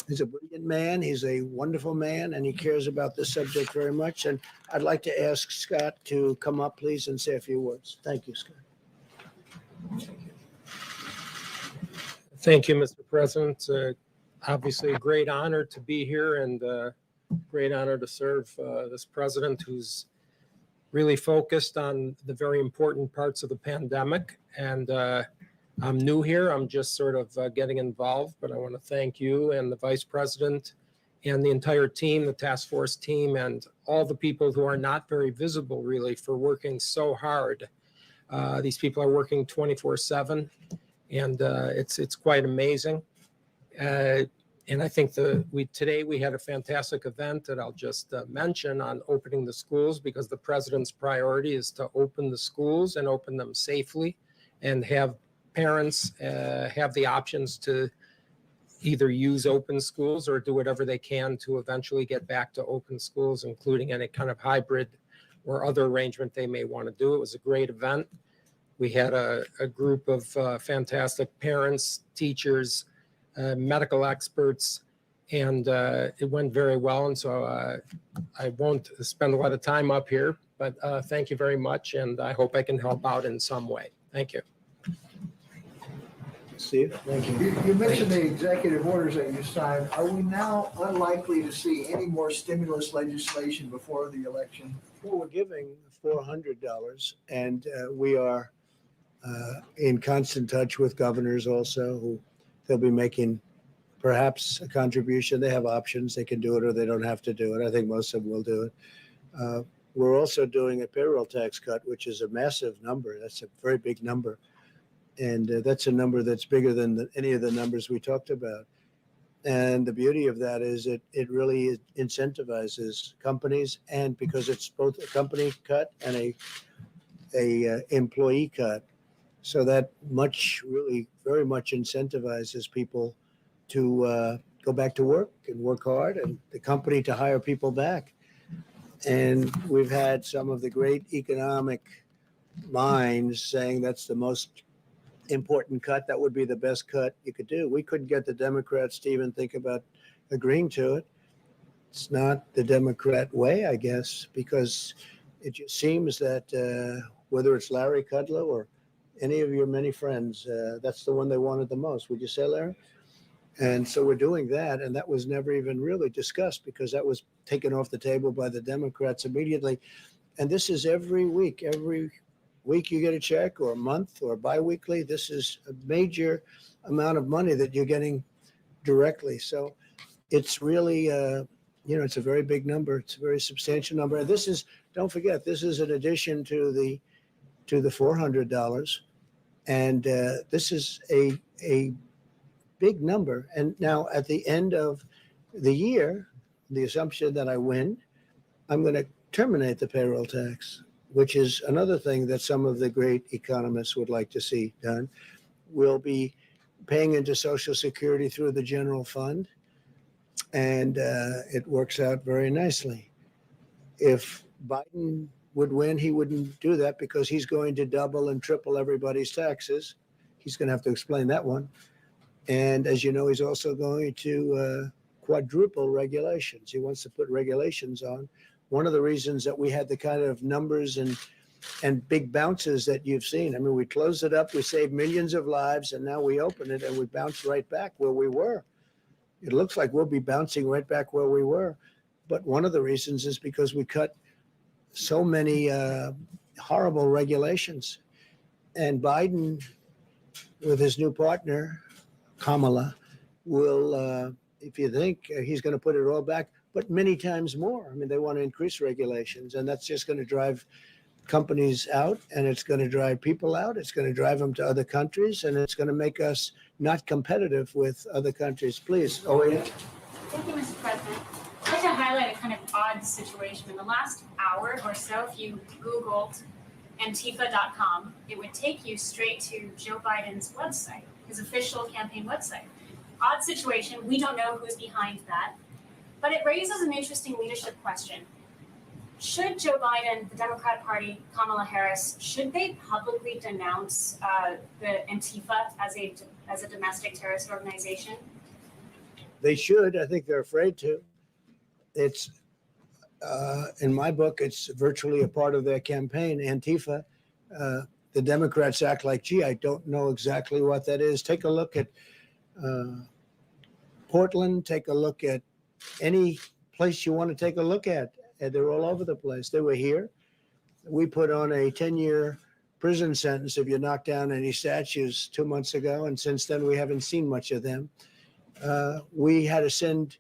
he's a brilliant man. He's a wonderful man, and he cares about this subject very much. And I'd like to ask Scott to come up, please, and say a few words. Thank you, Scott. Thank you, Mr. President. Obviously a great honor to be here and great honor to serve this president who's really focused on the very important parts of the pandemic. And I'm new here. I'm just sort of getting involved, but I want to thank you and the vice president and the entire team, the task force team, and all the people who are not very visible really for working so hard. These people are working 24/7, and it's quite amazing. And I think today we had a fantastic event that I'll just mention on opening the schools, because the president's priority is to open the schools and open them safely and have parents have the options to either use open schools or do whatever they can to eventually get back to open schools, including any kind of hybrid or other arrangement they may want to do. It was a great event. We had a group of fantastic parents, teachers, medical experts, and it went very well. And so I won't spend a lot of time up here, but thank you very much. And I hope I can help out in some way. Thank you. Steve, thank you. You mentioned the executive orders that you signed. Are we now unlikely to see any more stimulus legislation before the election? Well, we're giving $400, and we are in constant touch with governors also, who they'll be making perhaps a contribution. They have options. They can do it or they don't have to do it. I think most of them will do it. We're also doing a payroll tax cut, which is a massive number. That's a very big number. And that's a number that's bigger than any of the numbers we talked about. And the beauty of that is it really incentivizes companies, and because it's both a company cut and a employee cut, so that really very much incentivizes people to go back to work and work hard, and the company to hire people back. And we've had some of the great economic minds saying that's the most important cut. That would be the best cut you could do. We couldn't get the Democrats to even think about agreeing to it. It's not the Democrat way, I guess, because it just seems that whether it's Larry Kudlow or any of your many friends, that's the one they wanted the most. Would you say, Larry? And so we're doing that, and that was never even really discussed because that was taken off the table by the Democrats immediately. And this is every week you get a check, or a month, or biweekly. This is a major amount of money that you're getting directly. So it's really, it's a very big number. It's a very substantial number. And this is, don't forget, this is in addition to the $400. And this is a big number. And now at the end of the year, the assumption that I win, I'm going to terminate the payroll tax, which is another thing that some of the great economists would like to see done. We'll be paying into Social Security through the general fund, and it works out very nicely. If Biden would win, he wouldn't do that because he's going to double and triple everybody's taxes. He's going to have to explain that one. And as you know, he's also going to quadruple regulations. He wants to put regulations on. One of the reasons that we had the kind of numbers and big bounces that you've seen. I mean, we closed it up, we saved millions of lives, and now we open it and we bounce right back where we were. It looks like we'll be bouncing right back where we were. But one of the reasons is because we cut so many horrible regulations. And Biden, with his new partner, Kamala, will, if you think he's going to put it all back, but many times more. I mean, they want to increase regulations, and that's just going to drive companies out, and it's going to drive people out. It's going to drive them to other countries, and it's going to make us not competitive with other countries. Please, oh yeah. Thank you, Mr. President. I'd like to highlight a kind of odd situation. In the last hour or so, if you Googled Antifa.com, it would take you straight to Joe Biden's website, his official campaign website. Odd situation. We don't know who's behind that. But it raises an interesting leadership question. Should Joe Biden, the Democratic Party, Kamala Harris, should they publicly denounce the Antifa as a domestic terrorist organization? They should. I think they're afraid to. It's in my book, it's virtually a part of their campaign, Antifa. The Democrats act like, gee, I don't know exactly what that is. Take a look at Portland. Take a look at any place you want to take a look at. And they're all over the place. They were here. We put on a 10-year prison sentence if you knock down any statues 2 months ago. And since then, we haven't seen much of them. We had to send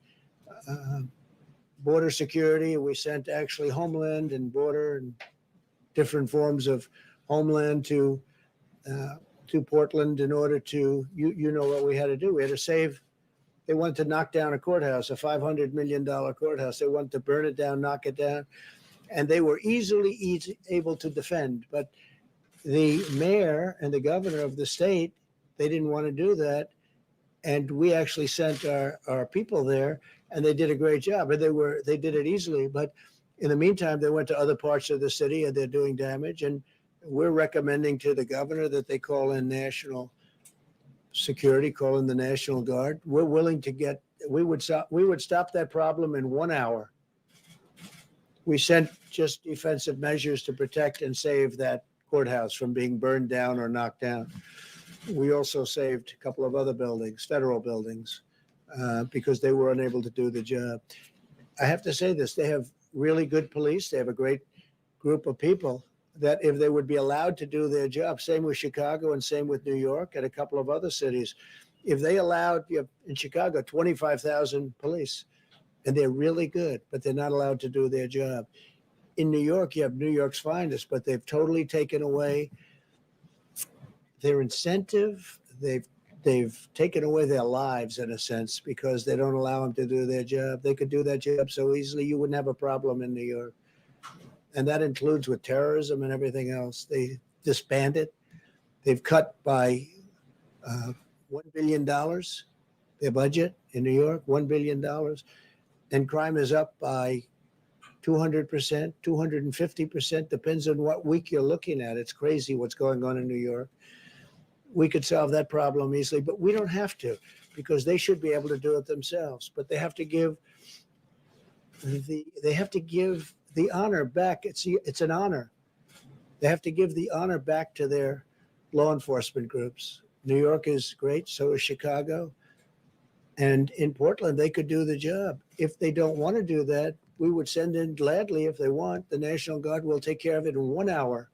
border security. We sent actually Homeland and border and different forms of Homeland to Portland in order to, you know what we had to do. We had to save. They wanted to knock down a courthouse, a $500 million courthouse. They wanted to burn it down, knock it down. And they were easily able to defend. But the mayor and the governor of the state, they didn't want to do that. And we actually sent our people there, and they did a great job. And they did it easily. But in the meantime, they went to other parts of the city, and they're doing damage. And we're recommending to the governor that they call in national security, call in the National Guard. We're willing to we would stop that problem in 1 hour. We sent just defensive measures to protect and save that courthouse from being burned down or knocked down. We also saved a couple of other buildings, federal buildings, because they were unable to do the job. I have to say this, they have really good police. They have a great group of people that if they would be allowed to do their job, same with Chicago and same with New York and a couple of other cities. If they allowed, in Chicago, 25,000 police, and they're really good, but they're not allowed to do their job. In New York, you have New York's finest, but they've totally taken away their incentive. They've taken away their lives in a sense because they don't allow them to do their job. They could do that job so easily, you wouldn't have a problem in New York. And that includes with terrorism and everything else. They disbanded. They've cut by $1 billion, their budget in New York, $1 billion. And crime is up by 200%, 250%, depends on what week you're looking at. It's crazy what's going on in New York. We could solve that problem easily, but we don't have to because they should be able to do it themselves. But they have to give the honor back. It's an honor. They have to give the honor back to their law enforcement groups. New York is great, so is Chicago. And in Portland, they could do the job. If they don't want to do that, we would send in gladly if they want. The National Guard will take care of it in 1 hour.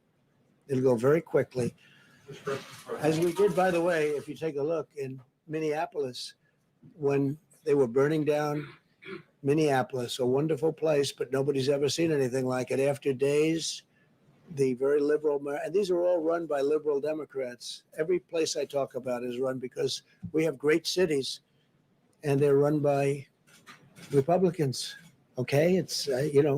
It'll go very quickly. As we did, by the way, if you take a look in Minneapolis, when they were burning down Minneapolis, a wonderful place, but nobody's ever seen anything like it. After days, the very liberal, and these are all run by liberal Democrats. Every place I talk about is run because we have great cities, and they're run by Republicans. Okay, there's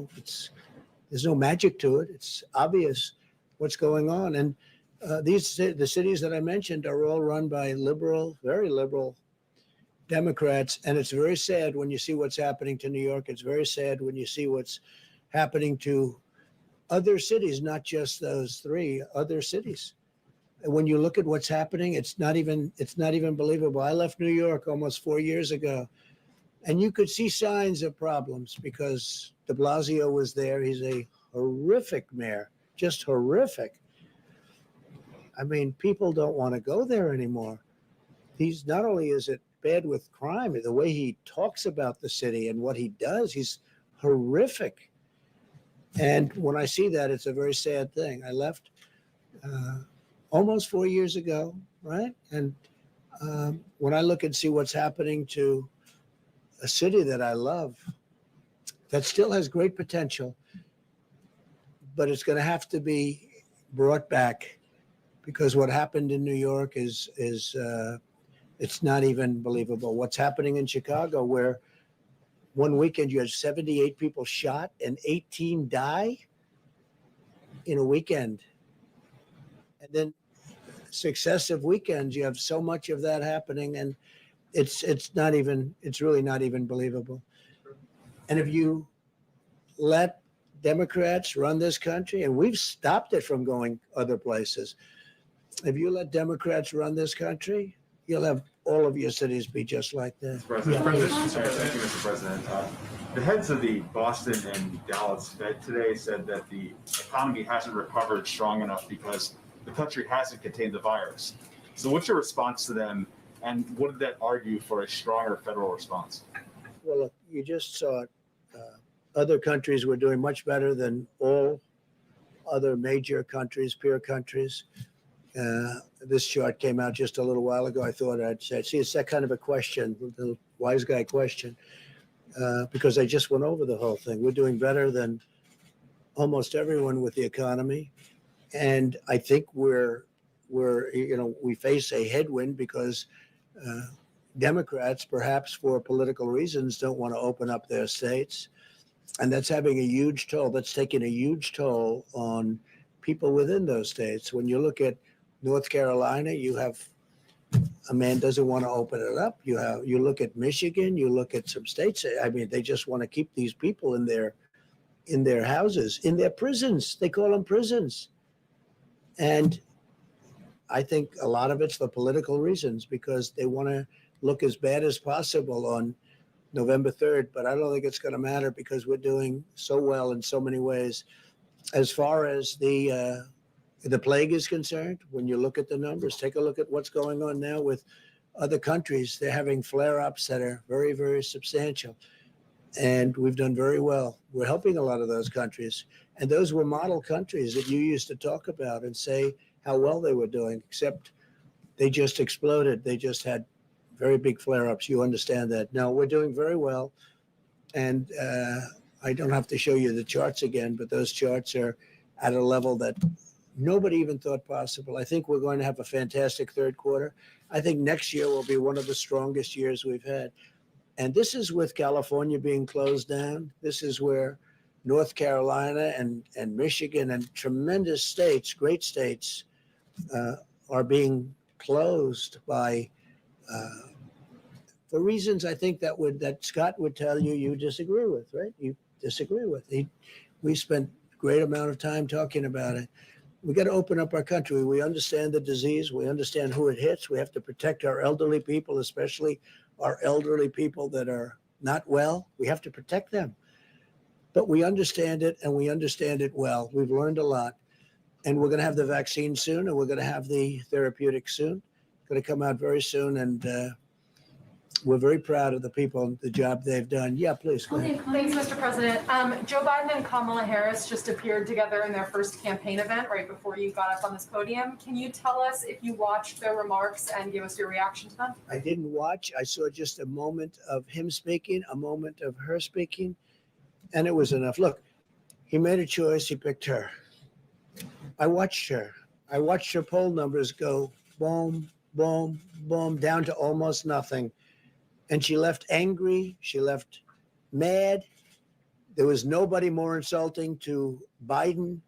no magic to it. It's obvious what's going on, and the cities that I mentioned are all run by liberal, very liberal Democrats, and it's very sad when you see what's happening to New York. It's very sad when you see what's happening to other cities, not just those three other cities. And when you look at what's happening, it's not even believable. I left New York almost 4 years ago, and you could see signs of problems because de Blasio was there. He's a horrific mayor, just horrific. I mean, people don't want to go there anymore. He's not only is it bad with crime, the way he talks about the city and what he does, he's horrific. And when I see that, it's a very sad thing. I left almost 4 years ago, right? And when I look and see what's happening to a city that I love, that still has great potential, but it's going to have to be brought back, because what happened in New York is it's not even believable. What's happening in Chicago, where one weekend you had 78 people shot and 18 die in a weekend, and then successive weekends you have so much of that happening, and it's really not even believable. And if you let Democrats run this country, and we've stopped it from going other places, if you let Democrats run this country, you'll have all of your cities be just like that. President, thank you, Mr. President. The heads of the Boston and Dallas Fed today said that the economy hasn't recovered strong enough because the country hasn't contained the virus. So what's your response to them, and what did that argue for a stronger federal response? Well, look, you just saw it. Other countries were doing much better than all other major countries, peer countries. This chart came out just a little while ago. I thought I'd say, see, it's that kind of a question, the wise guy question, because I just went over the whole thing. We're doing better than almost everyone with the economy. And I think we face a headwind because Democrats, perhaps for political reasons, don't want to open up their states. And that's having a huge toll. That's taking a huge toll on people within those states. When you look at North Carolina, you have a man doesn't want to open it up. You look at Michigan, you look at some states. I mean, they just want to keep these people in their houses, in their prisons. They call them prisons. And I think a lot of it's for political reasons, because they want to look as bad as possible on November 3rd. But I don't think it's going to matter, because we're doing so well in so many ways. As far as the plague is concerned, when you look at the numbers, take a look at what's going on now with other countries. They're having flare-ups that are very, very substantial. And we've done very well. We're helping a lot of those countries. And those were model countries that you used to talk about and say how well they were doing, except they just exploded. They just had very big flare-ups. You understand that. No, we're doing very well. And I don't have to show you the charts again, but those charts are at a level that nobody even thought possible. I think we're going to have a fantastic third quarter. I think next year will be one of the strongest years we've had. And this is with California being closed down. This is where North Carolina and Michigan and tremendous states, great states, are being closed by for reasons I think that Scott would tell you disagree with, right? You disagree with. We spent a great amount of time talking about it. We got to open up our country. We understand the disease. We understand who it hits. We have to protect our elderly people, especially our elderly people that are not well. We have to protect them. But we understand it, and we understand it well. We've learned a lot. And we're going to have the vaccine soon, and we're going to have the therapeutic soon. It's going to come out very soon, and we're very proud of the people and the job they've done. Yeah, please. Go ahead. Thanks, Mr. President. Joe Biden and Kamala Harris just appeared together in their first campaign event right before you got up on this podium. Can you tell us if you watched their remarks and give us your reaction to them? I didn't watch. I saw just a moment of him speaking, a moment of her speaking, and it was enough. Look, he made a choice. He picked her. I watched her. I watched her poll numbers go boom, boom, boom, down to almost nothing. And she left angry. She left mad. There was nobody more insulting to Biden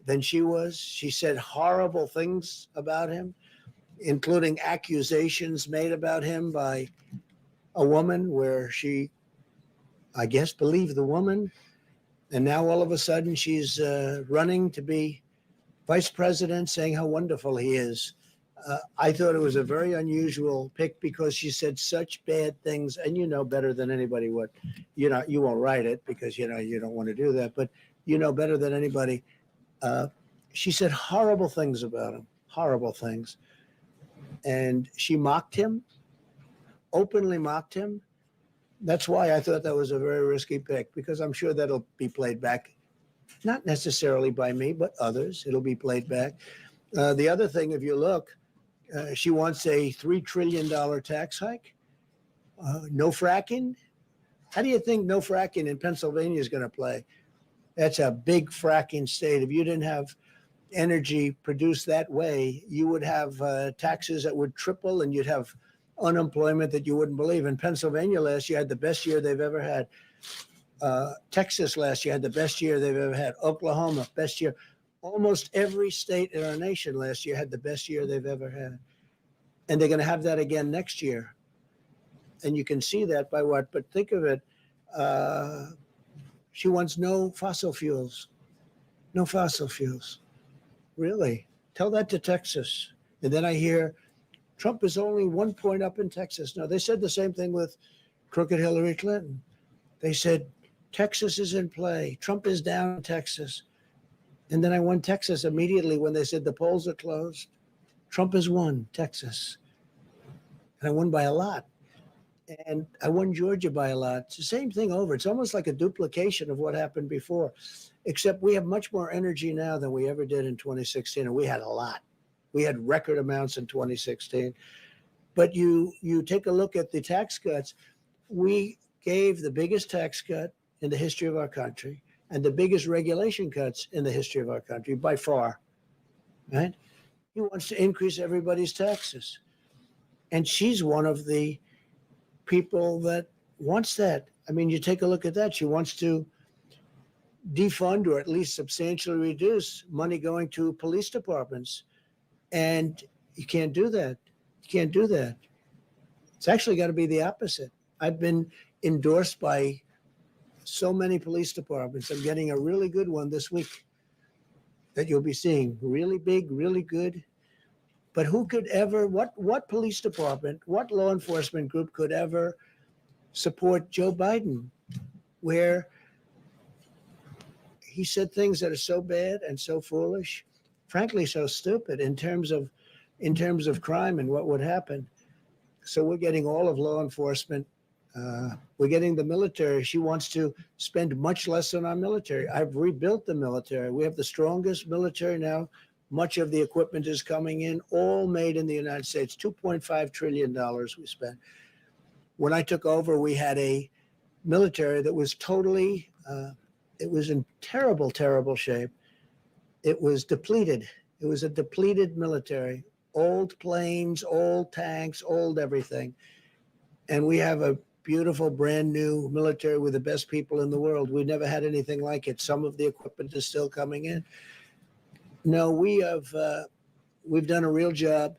than she was. She said horrible things about him, including accusations made about him by a woman where she, I guess, believed the woman. And now all of a sudden she's running to be vice president, saying how wonderful he is. I thought it was a very unusual pick because she said such bad things, and you know better than anybody what, you won't write it because, you don't want to do that, but you know better than anybody. She said horrible things about him, horrible things. And she mocked him, openly mocked him. That's why I thought that was a very risky pick, because I'm sure that'll be played back, not necessarily by me, but others. It'll be played back. The other thing, if you look, she wants a $3 trillion tax hike, no fracking, How do you think no fracking in Pennsylvania is going to play? That's a big fracking state. If you didn't have energy produced that way, you would have taxes that would triple and you'd have unemployment that you wouldn't believe. In Pennsylvania last year had the best year they've ever had. Texas last year had the best year they've ever had. Oklahoma, best year. Almost every state in our nation last year had the best year they've ever had. And they're going to have that again next year. And you can see that by what? But think of it. She wants no fossil fuels. No fossil fuels. Really? Tell that to Texas. And then I hear Trump is only 1 point up in Texas. No, they said the same thing with crooked Hillary Clinton. They said, Texas is in play. Trump is down in Texas. And then I won Texas immediately when they said the polls are closed. Trump has won Texas. And I won by a lot. And I won Georgia by a lot. It's the same thing over. It's almost like a duplication of what happened before, except we have much more energy now than we ever did in 2016. And we had a lot. We had record amounts in 2016. But you take a look at the tax cuts. We gave the biggest tax cut in the history of our country and the biggest regulation cuts in the history of our country by far, right? He wants to increase everybody's taxes. And she's one of the people that wants that. I mean, you take a look at that. She wants to defund or at least substantially reduce money going to police departments. And you can't do that. You can't do that. It's actually got to be the opposite. I've been endorsed by so many police departments. I'm getting a really good one this week that you'll be seeing. Really big, really good. But who could ever, what police department, what law enforcement group could ever support Joe Biden, where he said things that are so bad and so foolish, frankly, so stupid in terms of crime and what would happen. So we're getting all of law enforcement. We're getting the military. She wants to spend much less on our military. I've rebuilt the military. We have the strongest military now. Much of the equipment is coming in, all made in the United States. $2.5 trillion we spent. When I took over, we had a military that was totally, it was in terrible, terrible shape. It was depleted. It was a depleted military. Old planes, old tanks, old everything. And we have a beautiful, brand new military with the best people in the world. We never had anything like it. Some of the equipment is still coming in. No, we've done a real job,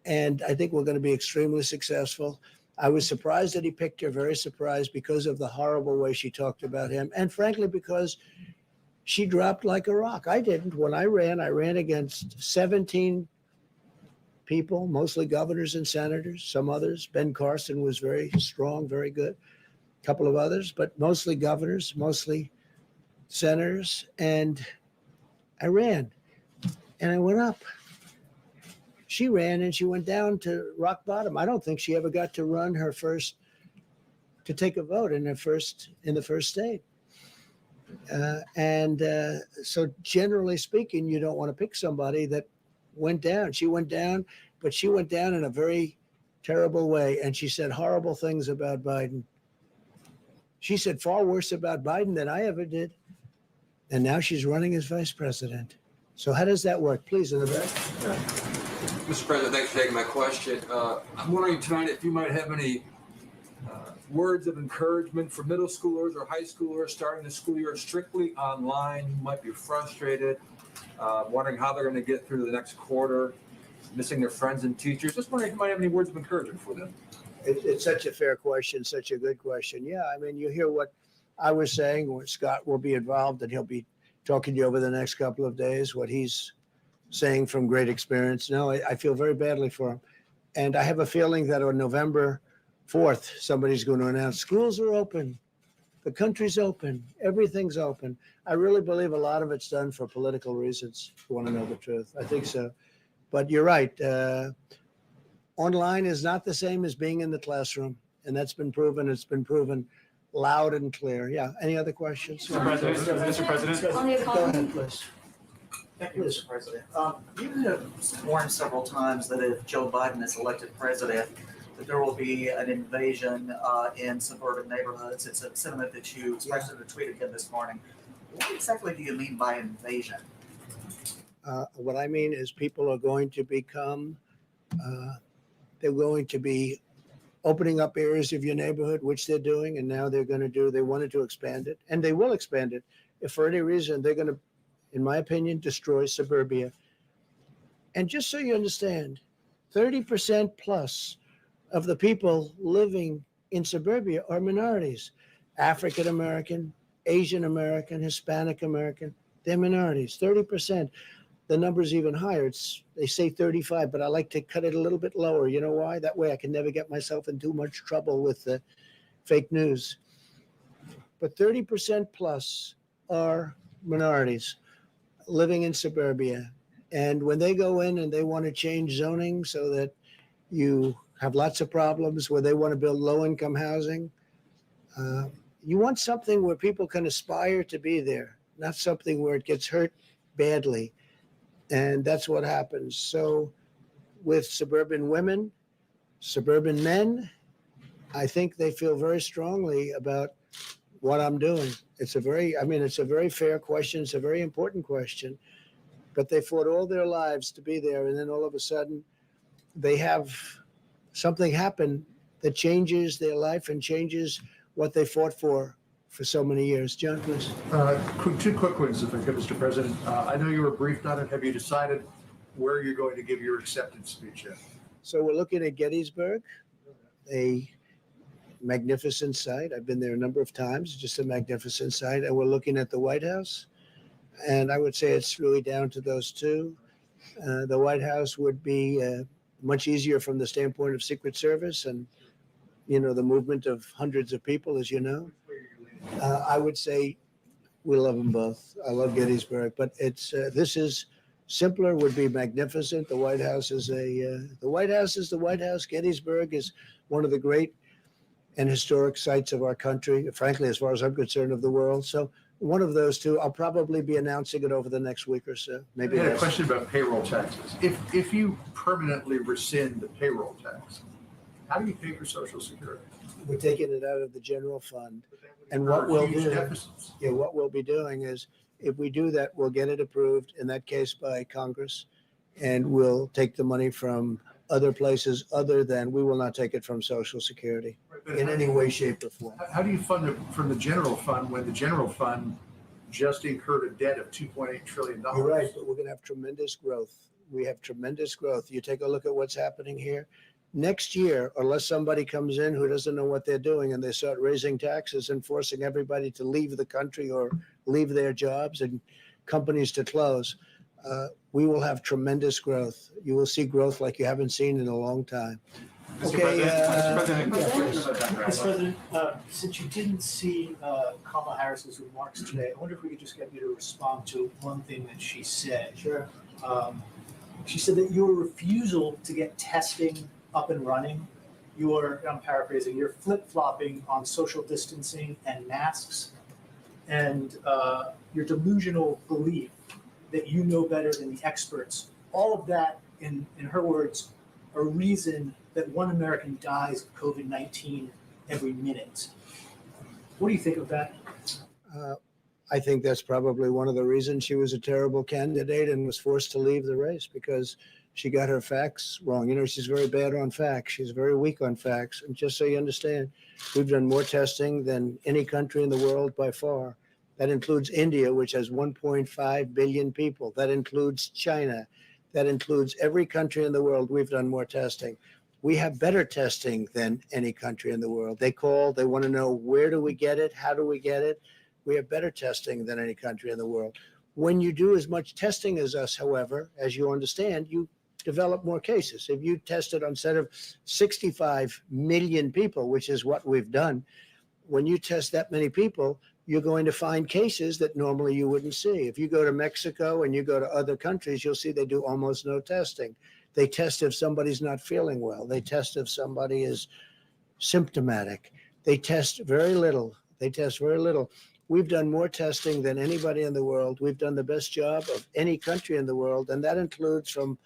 and I think we're going to be extremely successful. I was surprised that he picked her, very surprised because of the horrible way she talked about him, and frankly, because she dropped like a rock. I didn't. When I ran against 17 people, mostly governors and senators, some others. Ben Carson was very strong, very good. A couple of others, but mostly governors, mostly senators, and I ran. And I went up. She ran and she went down to rock bottom. I don't think she ever got to run to take a vote in the first state. So generally speaking, you don't want to pick somebody that went down. She went down, but she went down in a very terrible way. And she said horrible things about Biden. She said far worse about Biden than I ever did. And now she's running as vice president. So how does that work? Please, in the back. Mr. President, thanks for taking my question. I'm wondering tonight if you might have any words of encouragement for middle schoolers or high schoolers starting the school year strictly online who might be frustrated, wondering how they're going to get through the next quarter, missing their friends and teachers. Just wondering if you might have any words of encouragement for them. It's such a fair question, such a good question. Yeah, I mean, you hear what I was saying, where Scott will be involved, and he'll be talking to you over the next couple of days, what he's saying from great experience. No, I feel very badly for him. And I have a feeling that on November 4th, somebody's going to announce schools are open. The country's open. Everything's open. I really believe a lot of it's done for political reasons, if you want to know the truth. I think so. But you're right. Online is not the same as being in the classroom. And that's been proven. It's been proven loud and clear. Yeah. Any other questions? Mr. President. Go ahead, please. Thank you, Mr. President. You have warned several times that if Joe Biden is elected president, that there will be an invasion in suburban neighborhoods. It's a sentiment that you expressed in a tweet again this morning. What exactly do you mean by invasion? What I mean is people are going to become, they're going to be opening up areas of your neighborhood, which they're doing, and now they're going to do, they wanted to expand it, and they will expand it. If for any reason they're going to, in my opinion, destroy suburbia. And just so you understand, 30% plus of the people living in suburbia are minorities. African American, Asian American, Hispanic American, they're minorities, 30%. The number's even higher. They say 35, but I like to cut it a little bit lower. You know why? That way I can never get myself in too much trouble with the fake news. But 30% plus are minorities living in suburbia. And when they go in and they want to change zoning so that you have lots of problems, where they want to build low-income housing, you want something where people can aspire to be there, not something where it gets hurt badly. And that's what happens. So with suburban women, suburban men, I think they feel very strongly about what I'm doing. It's a very fair question. It's a very important question. But they fought all their lives to be there. And then all of a sudden, they have something happen that changes their life and changes what they fought for so many years. John, please. Two quick ones, if I could, Mr. President. I know you were briefed on it. Have you decided where you're going to give your acceptance speech yet? So we're looking at Gettysburg, a magnificent site. I've been there a number of times, just a magnificent site. And we're looking at the White House. And I would say it's really down to those two. The White House would be much easier from the standpoint of Secret Service and, the movement of hundreds of people, as you know. I would say we love them both. I love Gettysburg, but this is simpler, would be magnificent. The White House is the White House. Gettysburg is one of the great and historic sites of our country, frankly, as far as I'm concerned, of the world. So one of those two, I'll probably be announcing it over the next week or so. Maybe. I had a question about payroll taxes. If you permanently rescind the payroll tax, how do you pay for Social Security? We're taking it out of the general fund. And what we'll Huge do, deficits. what we'll be doing is, if we do that, we'll get it approved, in that case by Congress, and we'll take the money from other places other than, we will not take it from Social Security in any way, shape, or form. How do you fund it from the general fund when the general fund just incurred a debt of $2.8 trillion? You're right, but we're going to have tremendous growth. We have tremendous growth. You take a look at what's happening here. Next year, unless somebody comes in who doesn't know what they're doing and they start raising taxes and forcing everybody to leave the country or leave their jobs and companies to close, we will have tremendous growth. You will see growth like you haven't seen in a long time. Mr. Okay, President, Mr. President, since you didn't see Kamala Harris's remarks today, I wonder if we could just get you to respond to one thing that she said. Sure. She said that your refusal to get testing up and running, I'm paraphrasing, you're flip-flopping on social distancing and masks, and your delusional belief that you know better than the experts. All of that, in her words, a reason that one American dies of COVID-19 every minute. What do you think of that? I think that's probably one of the reasons she was a terrible candidate and was forced to leave the race, because she got her facts wrong. She's very bad on facts. She's very weak on facts. And just so you understand, we've done more testing than any country in the world by far. That includes India, which has 1.5 billion people. That includes China. That includes every country in the world. We've done more testing. We have better testing than any country in the world. They call, they want to know, where do we get it? How do we get it? We have better testing than any country in the world. When you do as much testing as us, however, as you understand, you develop more cases. If you tested on set of 65 million people, which is what we've done, when you test that many people, you're going to find cases that normally you wouldn't see. If you go to Mexico and you go to other countries, you'll see they do almost no testing. They test if somebody's not feeling well. They test if somebody is symptomatic. They test very little. We've done more testing than anybody in the world. We've done the best job of any country in the world, and that includes from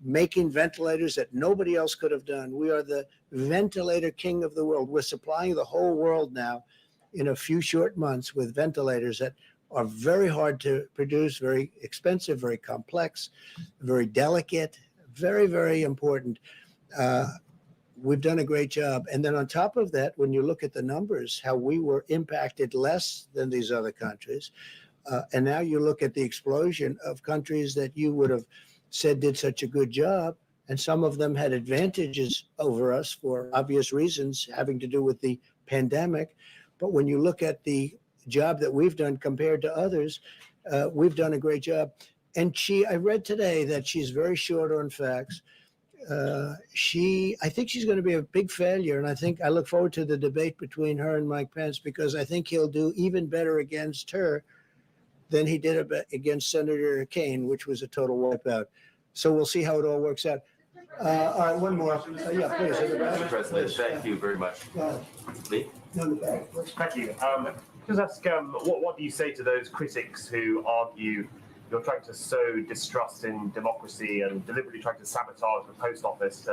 making ventilators that nobody else could have done. We are the ventilator king of the world. We're supplying the whole world now in a few short months with ventilators that are very hard to produce, very expensive, very complex, very delicate, very, very important. We've done a great job. And then on top of that, when you look at the numbers, how we were impacted less than these other countries, and now you look at the explosion of countries that you would have said did such a good job, and some of them had advantages over us for obvious reasons having to do with the pandemic. But when you look at the job that we've done compared to others, we've done a great job. And I read today that she's very short on facts. I think she's going to be a big failure. And I look forward to the debate between her and Mike Pence, because I think he'll do even better against her than he did against Senator Kaine, which was a total wipeout. So we'll see how it all works out. All right, one more. Yeah, please. Mr. President, thank you very much. Lee? Thank you. Just ask, what do you say to those critics who argue you're trying to sow distrust in democracy and deliberately trying to sabotage the post office,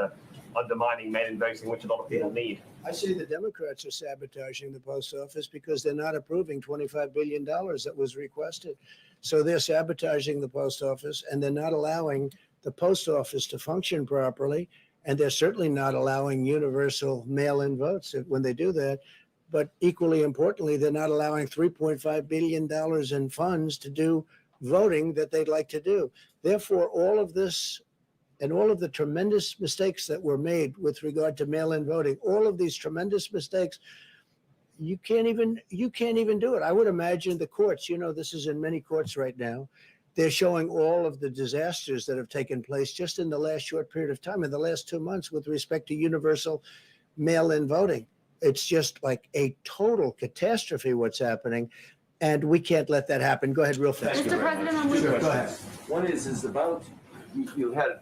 undermining mail-in voting, which a lot of people need? I say the Democrats are sabotaging the post office because they're not approving $25 billion that was requested. So they're sabotaging the post office, and they're not allowing the post office to function properly. And they're certainly not allowing universal mail-in votes when they do that. But equally importantly, they're not allowing $3.5 billion in funds to do voting that they'd like to do. Therefore, all of this and all of the tremendous mistakes that were made with regard to mail-in voting, all of these tremendous mistakes, you can't even do it. I would imagine the courts, this is in many courts right now, they're showing all of the disasters that have taken place just in the last short period of time, in the last 2 months, with respect to universal mail-in voting. It's just like a total catastrophe what's happening, and we can't let that happen. Go ahead real fast. Mr. President, I'm Sure, go ahead. One is about, you had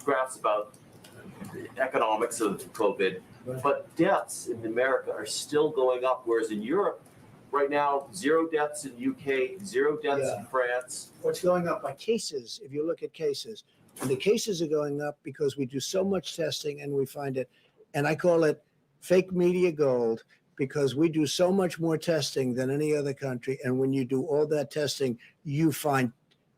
graphs about the economics of COVID, but deaths in America are still going up, whereas in Europe, right now, 0 deaths in UK, 0 deaths in France. What's going up by cases, if you look at cases, and the cases are going up because we do so much testing and we find it, and I call it fake media gold, because we do so much more testing than any other country. And when you do all that testing, you find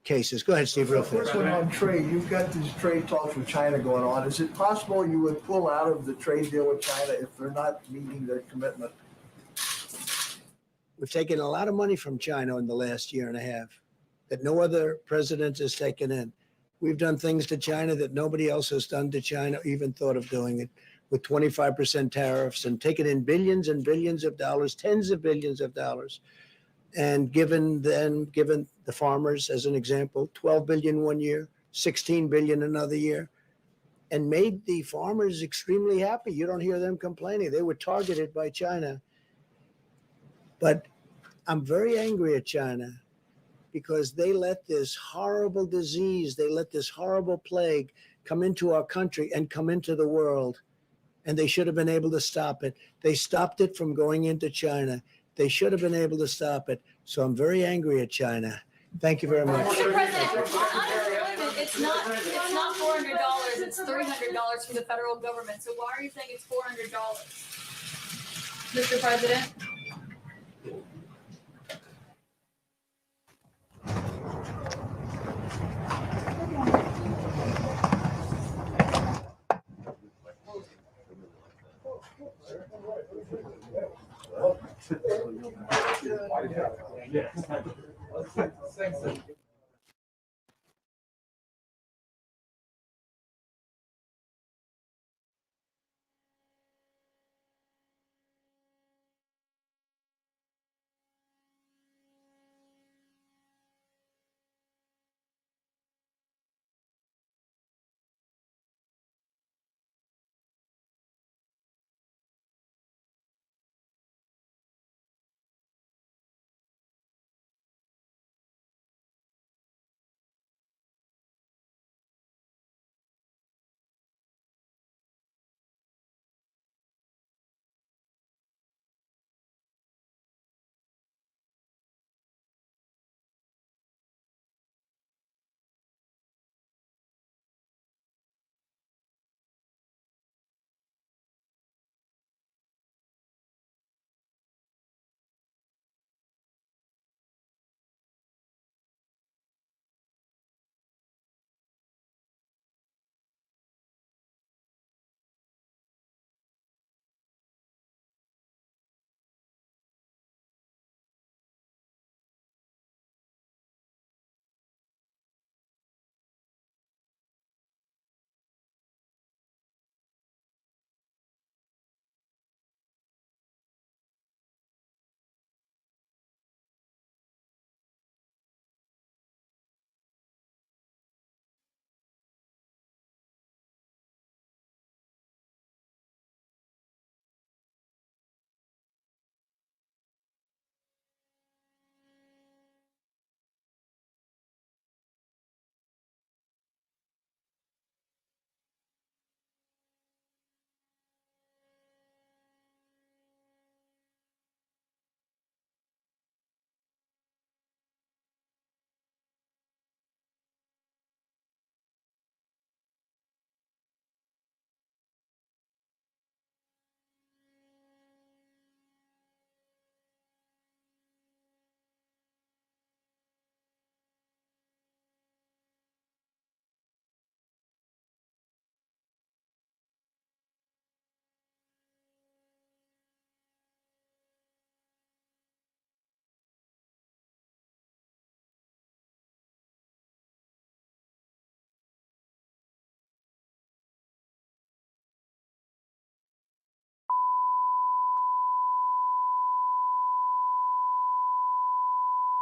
cases. Go ahead, Steve, real fast. First one on trade. You've got these trade talks with China going on. Is it possible you would pull out of the trade deal with China if they're not meeting their commitment? We've taken a lot of money from China in the last year and a half that no other president has taken in. We've done things to China that nobody else has done to China, even thought of doing it, with 25% tariffs, and taken in billions and billions of dollars, tens of billions of dollars, and given the farmers, as an example, 12 billion one year, 16 billion another year, and made the farmers extremely happy. You don't hear them complaining. They were targeted by China. But I'm very angry at China because they let this horrible disease, they let this horrible plague come into our country and come into the world. And they should have been able to stop it. They stopped it from going into China. They should have been able to stop it. So I'm very angry at China. Thank you very much. Mr. President, unemployment, it's not $400, it's $300 for the federal government. So why are you saying it's $400? Mr. President? Thanks.